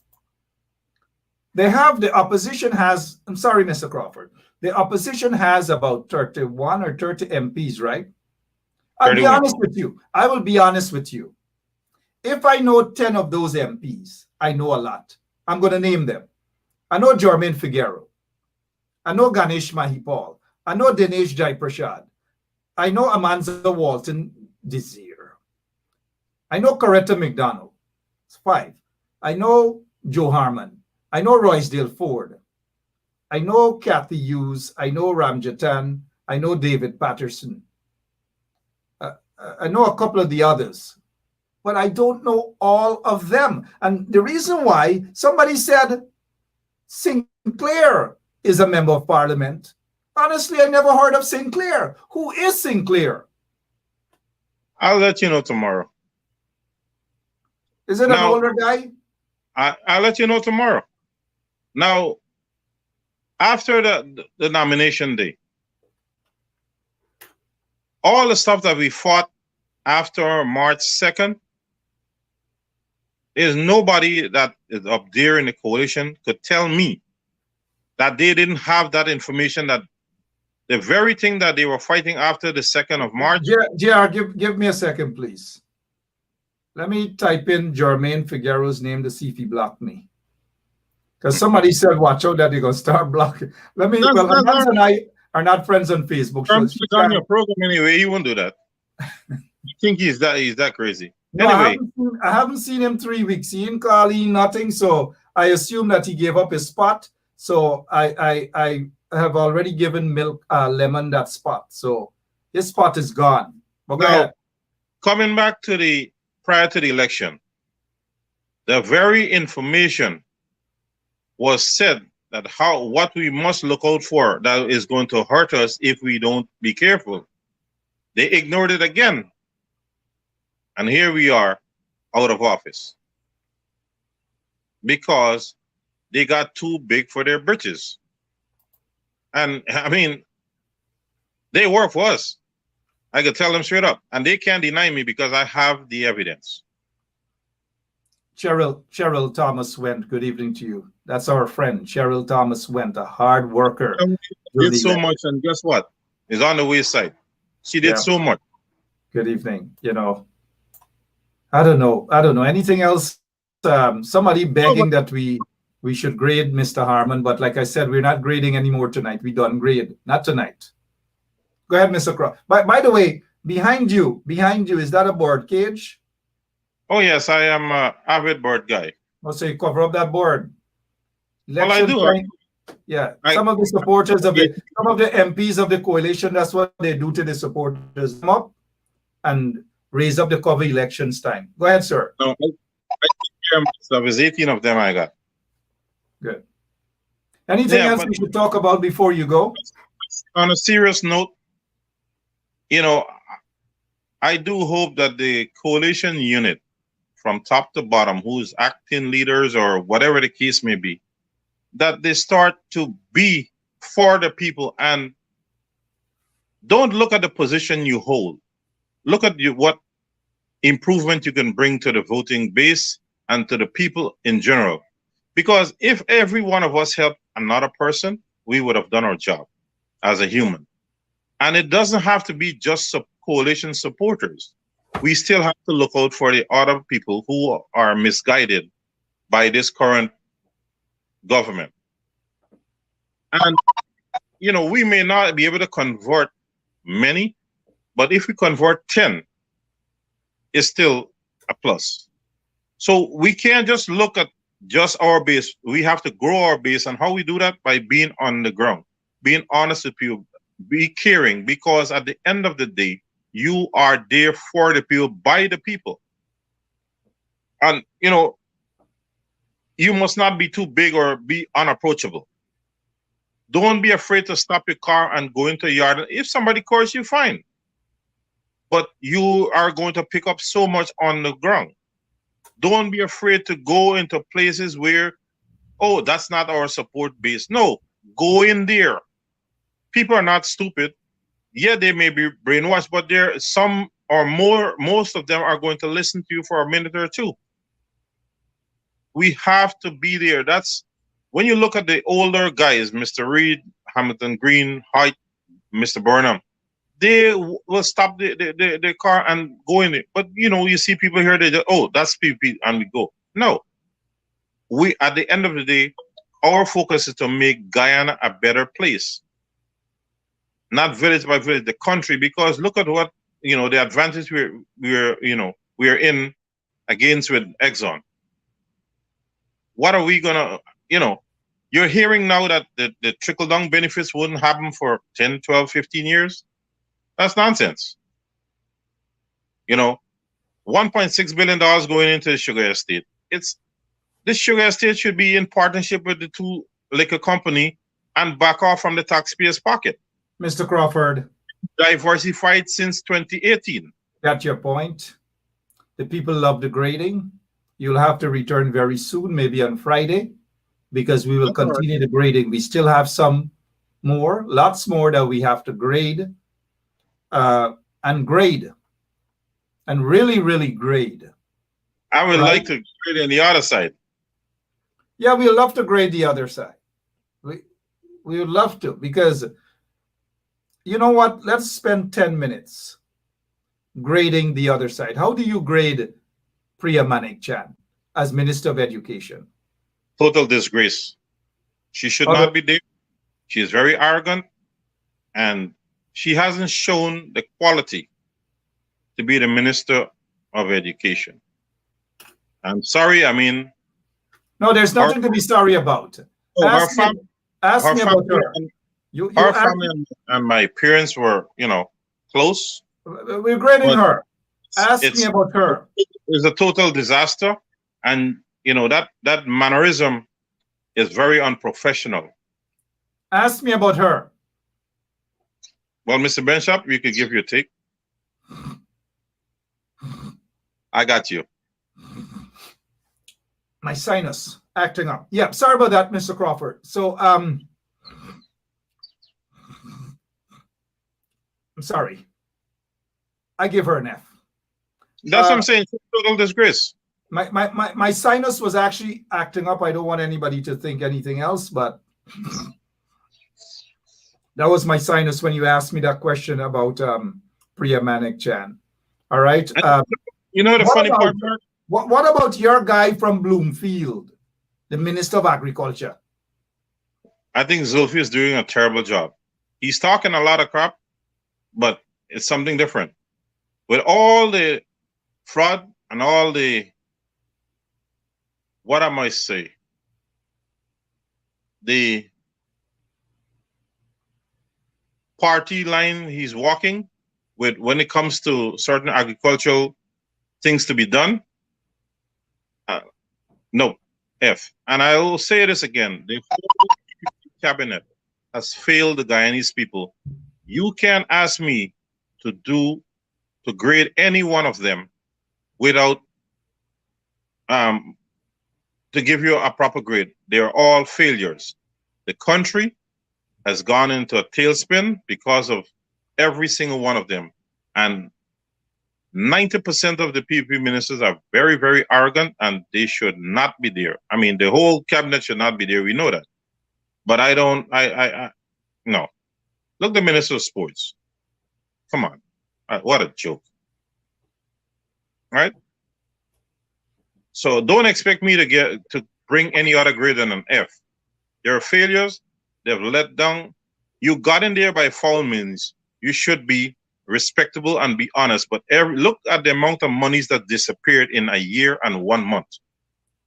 D: The opposition has, I'm sorry, Mr. Crawford. The opposition has about 31 or 30 MPs, right? I'll be honest with you. I will be honest with you. If I know 10 of those MPs, I know a lot. I'm going to name them. I know Jermaine Figueroa. I know Ganesh Mahipal. I know Dinesh Jai Prashad. I know Amanza Walton Desir. I know Coretta McDonald. It's 5. I know Joe Harmon. I know Roysdale Ford. I know Kathy Hughes. I know Ramjatan. I know David Patterson. I know a couple of the others, but I don't know all of them. And the reason why, somebody said Sinclair is a member of parliament. Honestly, I never heard of Sinclair. Who is Sinclair?
E: I'll let you know tomorrow.
D: Is it an older guy?
E: I'll let you know tomorrow. Now, after the nomination day, all the stuff that we fought after March 2nd, there's nobody that is up there in the coalition could tell me that they didn't have that information that the very thing that they were fighting after the 2nd of March.
D: JR, give me a second, please. Let me type in Jermaine Figueroa's name to see if he blocked me. Because somebody said, watch out that you're going to start blocking. Hans and I are not friends on Facebook.
E: He's on your program anyway. He won't do that. You think he's that crazy?
D: No,
E: anyway,
D: I haven't seen him 3 weeks. He didn't call, nothing. So I assume that he gave up his spot. So I have already given Lemon that spot. So his spot is gone. But go ahead.
E: Coming back to prior to the election, the very information was said that what we must look out for that is going to hurt us if we don't be careful. They ignored it again. And here we are out of office because they got too big for their britches. And I mean, they work for us. I could tell them straight up, and they can't deny me because I have the evidence.
D: Cheryl Thomas Went, good evening to you. That's our friend, Cheryl Thomas Went, a hard worker.
E: Did so much, and guess what? Is on the wayside. She did so much.
D: Good evening. I don't know. Anything else? Somebody begging that we should grade Mr. Harmon, but like I said, we're not grading anymore tonight. We done grade, not tonight. Go ahead, Mr. Crow. By the way, behind you, is that a board cage?
E: Oh yes, I am an avid board guy.
D: Oh, so you cover up that board.
E: Well, I do.
D: Some of the supporters some of the MPs of the coalition, that's what they do to the supporters. Come up and raise up the cover elections time. Go ahead, sir.
E: No, there's 18 of them I got.
D: Good. Anything else we should talk about before you go?
E: On a serious note, I do hope that the coalition unit from top to bottom, who's acting leaders or whatever the case may be, that they start to be for the people and don't look at the position you hold. Look at what improvement you can bring to the voting base and to the people in general. Because if every one of us helped another person, we would have done our job as a human. And it doesn't have to be just coalition supporters. We still have to look out for the other people who are misguided by this current government. And, we may not be able to convert many, but if we convert 10, it's still a plus. So we can't just look at just our base. We have to grow our base. And how we do that? By being on the ground, being honest with people, be caring, because at the end of the day, you are there for the people, by the people. And, you must not be too big or be unapproachable. Don't be afraid to stop your car and go into a yard. If somebody calls you, fine. But you are going to pick up so much on the ground. Don't be afraid to go into places where, oh, that's not our support base. No, go in there. People are not stupid. Yeah, they may be brainwashed, but there some or most of them are going to listen to you for a minute or two. We have to be there. That's when you look at the older guys, Mr. Reed, Hamilton Green, Height, Mr. Burnham, they will stop the car and go in it. But you see people here, they just, oh, that's PP, and we go. No. We at the end of the day, our focus is to make Guyana a better place. Not village by village, the country, because look at what the advantage we're in against with Exxon. What are we gonna, you're hearing now that the trickle-down benefits wouldn't happen for 10, 12, 15 years? That's nonsense. $1.6 billion going into the sugar estate. This sugar estate should be in partnership with the two liquor company and back off from the taxpayer's pocket.
D: Mr. Crawford.
E: Diversified since 2018.
D: Got your point. The people love the grading. You'll have to return very soon, maybe on Friday, because we will continue the grading. We still have lots more that we have to grade and grade and really, really grade.
E: I would like to grade on the other side.
D: Yeah, we'd love to grade the other side. We would love to, because You know what? Let's spend 10 minutes grading the other side. How do you grade Priya Manik Chan as Minister of Education?
E: Total disgrace. She should
D: How
E: not be there. She is very arrogant, and she hasn't shown the quality to be the Minister of Education. I'm sorry. I mean,
D: No, there's nothing to be sorry about.
E: her
D: Ask me,
E: family,
D: ask me about her. You
E: her
D: ask,
E: family and my parents were, close.
D: we're grading
E: But
D: her. Ask
E: it's
D: me about her.
E: it's a total disaster, and that mannerism is very unprofessional.
D: Ask me about her.
E: Well, Mr. Benschop, you could give your take. I got you.
D: My sinus acting up. Yeah, sorry about that, Mr. Crawford. So, I'm sorry. I give her an F.
E: That's what I'm saying. Total disgrace.
D: My sinus was actually acting up. I don't want anybody to think anything else, but that was my sinus when you asked me that question about Priya Manik Chan. All right.
E: The funny part, Mark?
D: What about your guy from Bloomfield, the Minister of Agriculture?
E: I think Zulfi is doing a terrible job. He's talking a lot of crap, but it's something different. With all the fraud and all the, what I might say, the party line he's walking with when it comes to certain agricultural things to be done, no, F. And I will say this again, the whole cabinet has failed the Guyanese people. You can't ask me to grade any one of them without to give you a proper grade. They're all failures. The country has gone into a tailspin because of every single one of them. And 90% of the PPP ministers are very, very arrogant, and they should not be there. I mean, the whole cabinet should not be there. We know that. But no. Look, the Minister of Sports. Come on. What a joke. Right? So don't expect me to bring any other grade than an F. They're failures. They've let down. You got in there by foul means. You should be respectable and be honest. But look at the amount of monies that disappeared in a year and 1 month.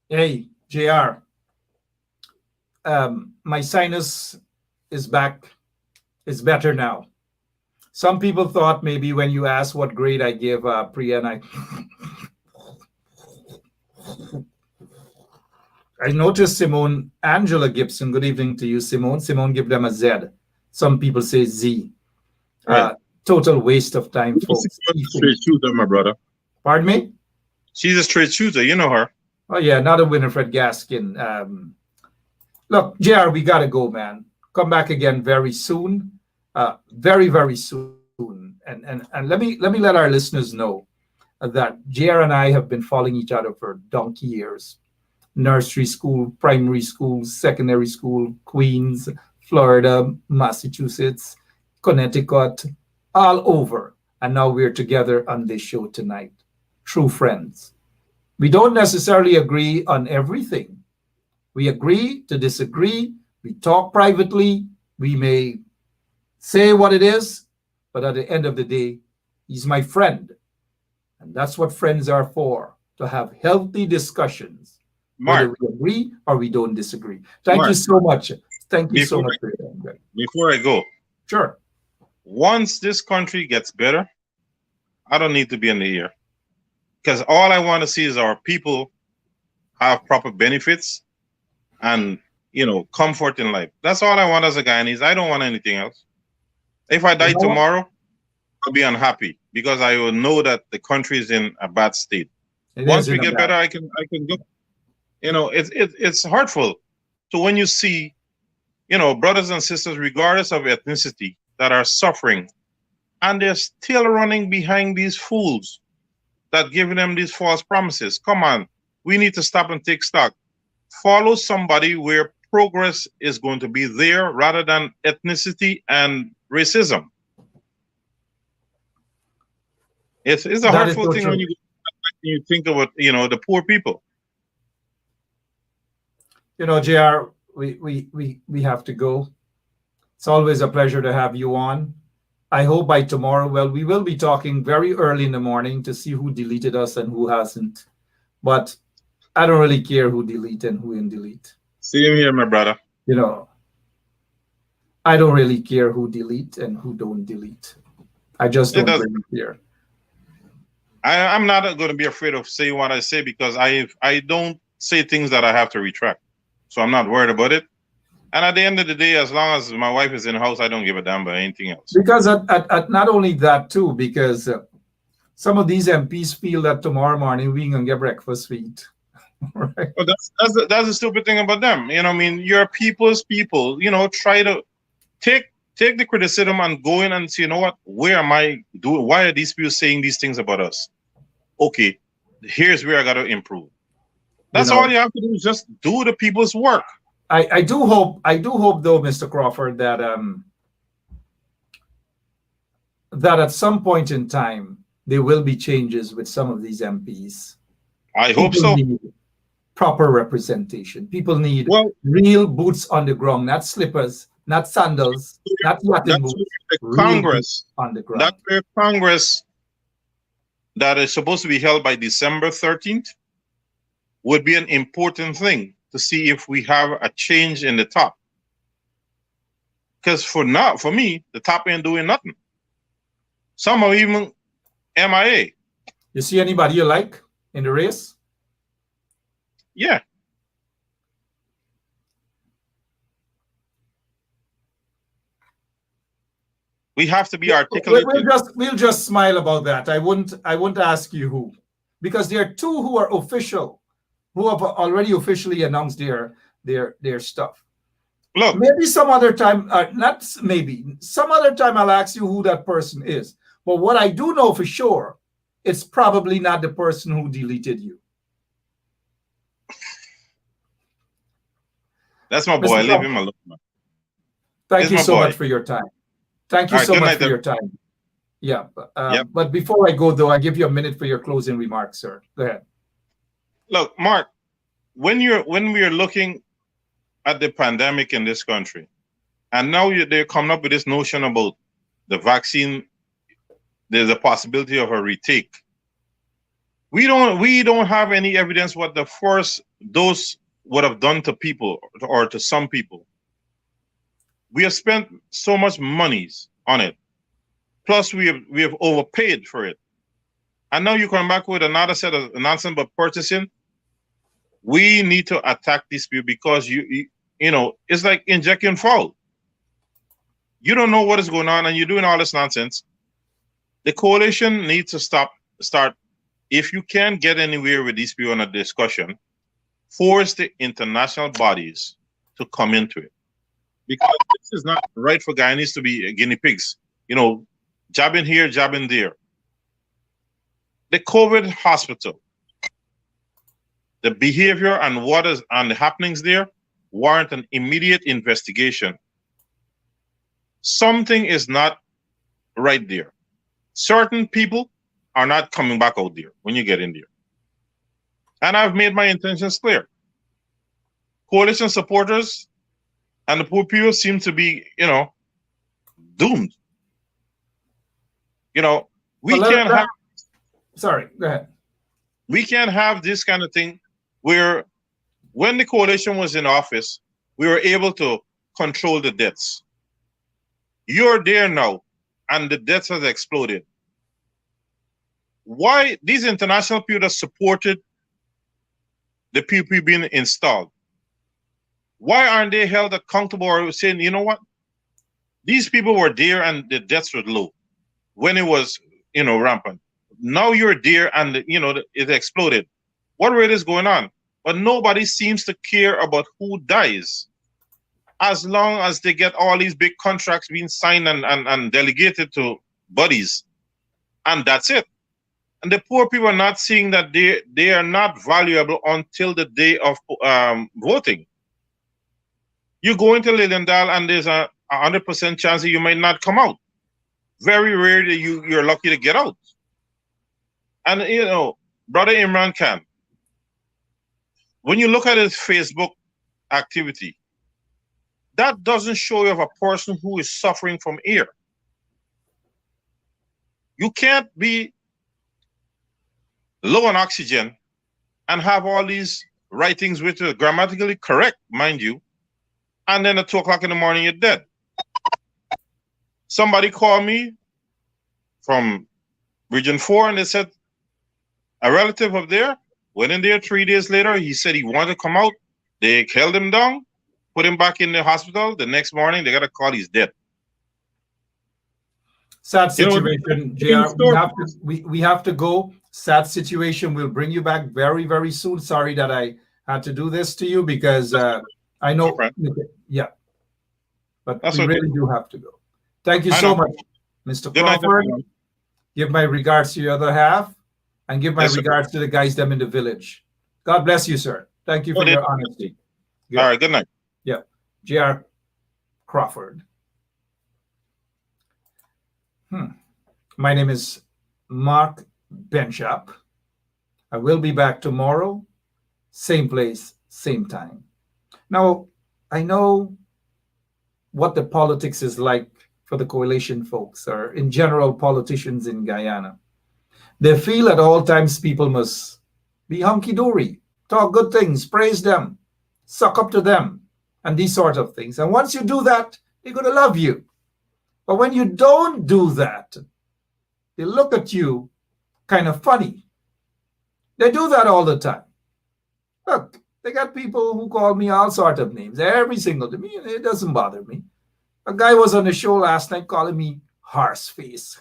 D: Hey, JR. My sinus is back. It's better now. Some people thought maybe when you asked what grade I give Priya, and I noticed Simone, Angela Gibson, good evening to you, Simone. Simone give them a Z. Some people say Z.
E: Right.
D: Total waste of time, folks.
E: Straight shooter, my brother.
D: Pardon me?
E: She's a straight shooter. You know her.
D: Oh, yeah, not a Winifred Gaskin. Look, JR, we got to go, man. Come back again very soon. Very, very soon. And let me let our listeners know that JR and I have been following each other for donkey years. Nursery school, primary school, secondary school, Queens, Florida, Massachusetts, Connecticut, all over. And now we're together on this show tonight. True friends. We don't necessarily agree on everything. We agree to disagree. We talk privately. We may say what it is, but at the end of the day, he's my friend. And that's what friends are for, to have healthy discussions.
E: Mark,
D: whether we agree or we don't disagree. Thank
E: Mark,
D: you so much. Thank you so much for your time.
E: Before I go,
D: Sure.
E: Once this country gets better, I don't need to be in the air. Because all I want to see is our people have proper benefits and, comfort in life. That's all I want as a Guyanese. I don't want anything else. If I die tomorrow, I'll be unhappy because I will know that the country is in a bad state. Once we get better, I can go. It's hurtful. So when you see, brothers and sisters, regardless of ethnicity, that are suffering, and they're still running behind these fools that giving them these false promises. Come on, we need to stop and take stock. Follow somebody where progress is going to be there rather than ethnicity and racism. It's a
D: That is
E: hurtful
D: so
E: thing when
D: true.
E: you think about the poor people.
D: JR, we have to go. It's always a pleasure to have you on. I hope by tomorrow, well, we will be talking very early in the morning to see who deleted us and who hasn't. But I don't really care who delete and who didn't delete.
E: Same here, my brother.
D: You know, I don't really care who delete and who don't delete. I just
E: It
D: don't
E: does.
D: really care.
E: I'm not going to be afraid of saying what I say because I don't say things that I have to retract. So I'm not worried about it. And at the end of the day, as long as my wife is in the house, I don't give a damn about anything else.
D: Because at not only that too, because some of these MPs feel that tomorrow morning we can get breakfast to eat. Right?
E: But that's the stupid thing about them. I mean, you're people's people. Try to take the criticism and go in and say, you know what? Where am I doing? Why are these people saying these things about us? Okay, here's where I got to improve. That's all you have to do is just do the people's work.
D: I do hope though, Mr. Crawford, that that at some point in time there will be changes with some of these MPs.
E: I hope so.
D: Need proper representation. People need real boots on the ground, not slippers, not sandals, not Latin boots.
E: Congress
D: on the ground.
E: That's where Congress that is supposed to be held by December 13th would be an important thing to see if we have a change in the top. Because for me, the top ain't doing nothing. Some are even MIA.
D: You see anybody you like in the race?
E: Yeah. We have to be articulate.
D: We'll just smile about that. I wouldn't ask you who, because there are two who are official, who have already officially announced their stuff.
E: Look,
D: maybe some other time, not maybe some other time I'll ask you who that person is. But what I do know for sure, it's probably not the person who deleted you.
E: That's my boy. Leave him alone.
D: Thank you so much for your time. Thank you so much for your time. Yeah. But before I go, though, I give you a minute for your closing remarks, sir. Go ahead.
E: Look, Mark, when we are looking at the pandemic in this country, and now they're coming up with this notion about the vaccine, there's a possibility of a retake. We don't have any evidence what the first dose would have done to people or to some people. We have spent so much monies on it. Plus, we have overpaid for it. And now you come back with another set of nonsense about purchasing. We need to attack these people because you know it's like injecting foul. You don't know what is going on, and you're doing all this nonsense. The coalition needs to start. If you can't get anywhere with these people in a discussion, force the international bodies to come into it. Because this is not right for Guyanese to be guinea pigs, jabbing here, jabbing there. The COVID hospital, the behavior and the happenings there warrant an immediate investigation. Something is not right there. Certain people are not coming back out there when you get in there. And I've made my intentions clear. Coalition supporters and the poor people seem to be, doomed. We can't have.
D: Sorry, go ahead.
E: We can't have this kind of thing where when the coalition was in office, we were able to control the deaths. You're there now, and the deaths has exploded. Why these international people that supported the people being installed? Why aren't they held accountable or saying, you know what? These people were there and the deaths were low when it was, rampant. Now you're there and, it exploded. What really is going on? But nobody seems to care about who dies. As long as they get all these big contracts being signed and delegated to bodies. And that's it. And the poor people are not seeing that they are not valuable until the day of voting. You go into Lilliendale and there's a 100% chance that you might not come out. Very rarely you're lucky to get out. And Brother Imran Khan, when you look at his Facebook activity, that doesn't show you of a person who is suffering from ear. You can't be low on oxygen and have all these writings which are grammatically correct, mind you, and then at 2 o'clock in the morning you're dead. Somebody called me from Region 4 and they said a relative of there went in there 3 days later. He said he wanted to come out. They held him down, put him back in the hospital. The next morning they got a call, he's dead.
D: Sad situation, JR. We have to go. Sad situation. We'll bring you back very, very soon. Sorry that I had to do this to you because I know. Yeah. But we really do have to go. Thank you so much, Mr. Crawford. Give my regards to your other half and give my regards to the guys them in the village. God bless you, sir. Thank you for your honesty.
E: Good. All right. Good night.
D: Yeah. JR Crawford. My name is Mark Benschop. I will be back tomorrow, same place, same time. Now, I know what the politics is like for the coalition folks, or in general, politicians in Guyana. They feel at all times people must be hunky-dory, talk good things, praise them, suck up to them, and these sort of things. And once you do that, they're going to love you. But when you don't do that, they look at you kind of funny. They do that all the time. Look, they got people who call me all sorts of names every single day. It doesn't bother me. A guy was on the show last night calling me horse face.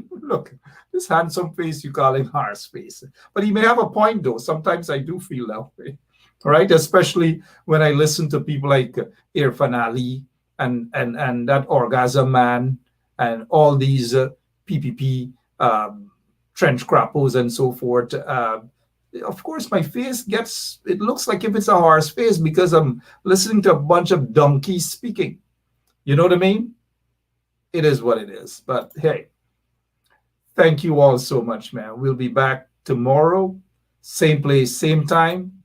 D: Look, this handsome face, you call him horse face. But he may have a point, though. Sometimes I do feel that way, right? Especially when I listen to people like Irfan Ali and that Orgasm Man and all these PPP trench crappos and so forth. Of course, my face it looks like if it's a horse face because I'm listening to a bunch of donkeys speaking. You know what I mean? It is what it is. But hey, thank you all so much, man. We'll be back tomorrow, same place, same time.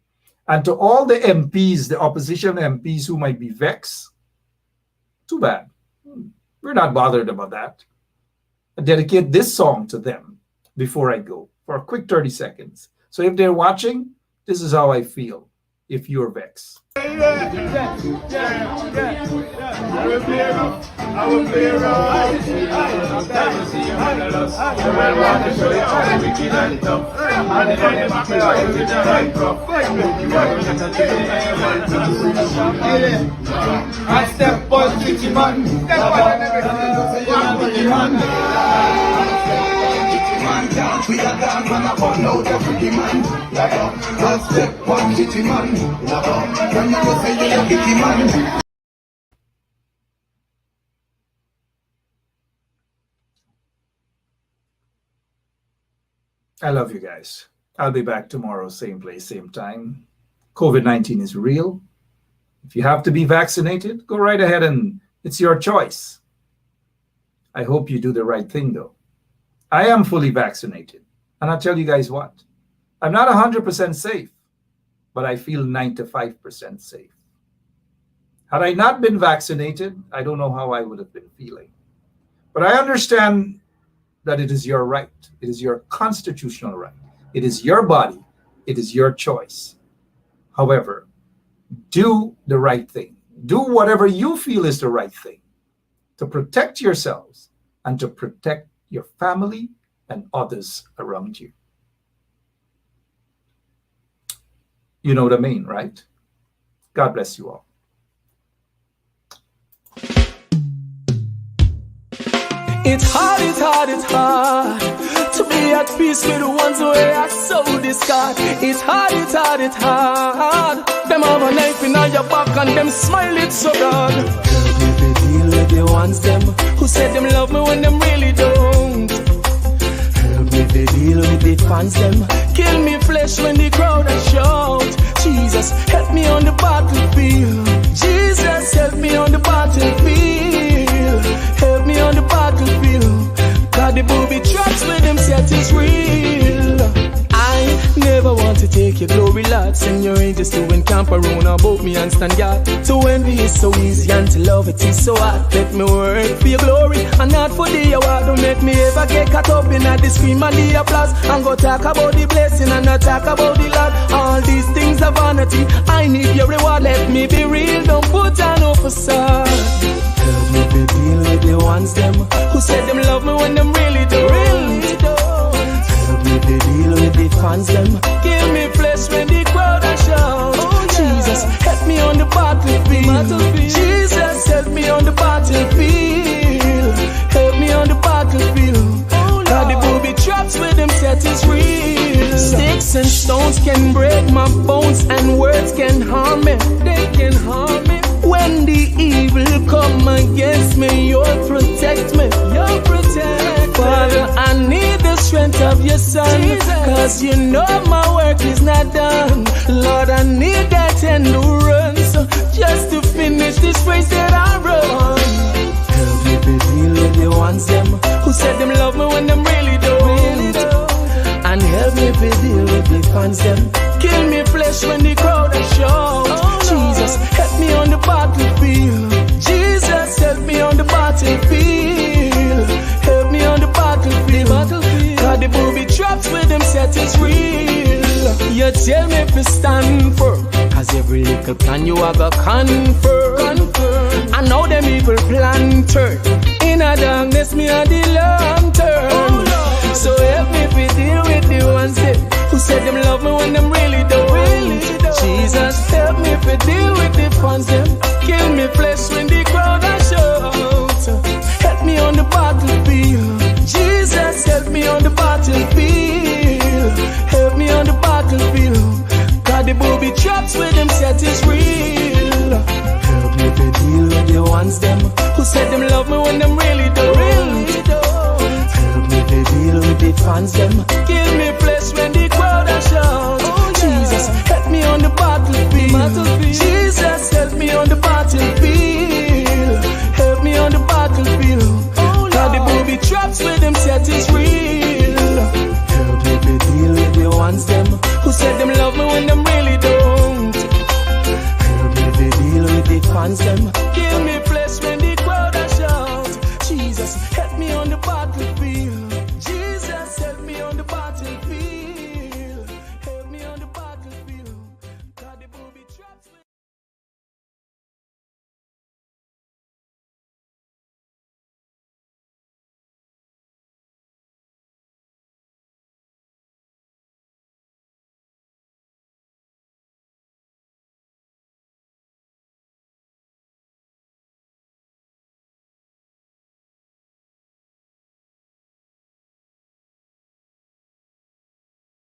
D: And to all the MPs, the opposition MPs who might be vexed, too bad. We're not bothered about that. I dedicate this song to them before I go for a quick 30 seconds. So if they're watching, this is how I feel if you're vexed.
A: I will play rough. I will play rough. I step on Chichi man. Step on we are down when I want no deputy man. I step on Chichi man. When you say you're a Chichi man.
D: I love you guys. I'll be back tomorrow, same place, same time. COVID-19 is real. If you have to be vaccinated, go right ahead and it's your choice. I hope you do the right thing, though. I am fully vaccinated. And I'll tell you guys what. I'm not 100% safe, but I feel 95% safe. Had I not been vaccinated, I don't know how I would have been feeling. But I understand that it is your right. It is your constitutional right. It is your body. It is your choice. However, do the right thing. Do whatever you feel is the right thing to protect yourselves and to protect your family and others around you. You know what I mean, right? God bless you all.
F: It's hard to be at peace with the ones who are so discard. It's hard. Them have a knife in your back and them smile it so broad. Help me to deal with the ones them who say them love me when them really don't. Help me to deal with the fans them kill me flesh when the crowd a shout. Jesus, help me on the battlefield. Jesus, help me on the battlefield. Help me on the battlefield. Cause the booby traps with them set is real. God. Send your angels to encamp around about me and stand guard. To envy is so easy and to love it is so hard. Let me work for your glory and not for the award. Don't make me ever get caught up in the scream and the applause. And go talk about the blessing and not talk about the Lord. All these things are vanity. I need your reward. Let me be real. Don't put on no facade. Help me to deal with the ones them who said them love me when them really don't. Help me to deal with the fans them. Give me flesh when the crowd are shout. Jesus, help me on the battlefield. Jesus, help me on the battlefield. Help me on the battlefield. God, the booby traps with them set is real. Sticks and stones can break my bones and words can harm me. They can harm me. When the evil come against me, you'll protect me. You'll protect me. Father, I need the strength of your son. Cause you know my work is not done. Lord, I need that endurance just to finish this race that I run. Help me to deal with the ones them who said them love me when them really don't. And help me to deal with the fans them. Kill me flesh when the crowd are show. Jesus, help me on the battlefield. Jesus, help me on the battlefield. Help me on the battlefield. God, the booby traps with them set is real. You tell me if it's stand firm. Cause every little plan you have a confirm. I know them evil plan turn. In a darkness, me a the lantern. So help me to deal with the ones that who said them love me when them really don't. Jesus, help me to deal with the fans them. Kill me flesh when the crowd are shout. Help me on the battlefield. Jesus, help me on the battlefield. Help me on the battlefield. God, the booby traps with them set is real. Help me to deal with the ones them who said them love me when them really don't. Help me to deal with the fans them. Kill me flesh when the crowd are shout. Jesus, help me on the battlefield. Jesus, help me on the battlefield. Help me on the battlefield. God, the booby traps with them set is real. Help me to deal with the ones them who said them love me when them really don't. Help me to deal with the fans them.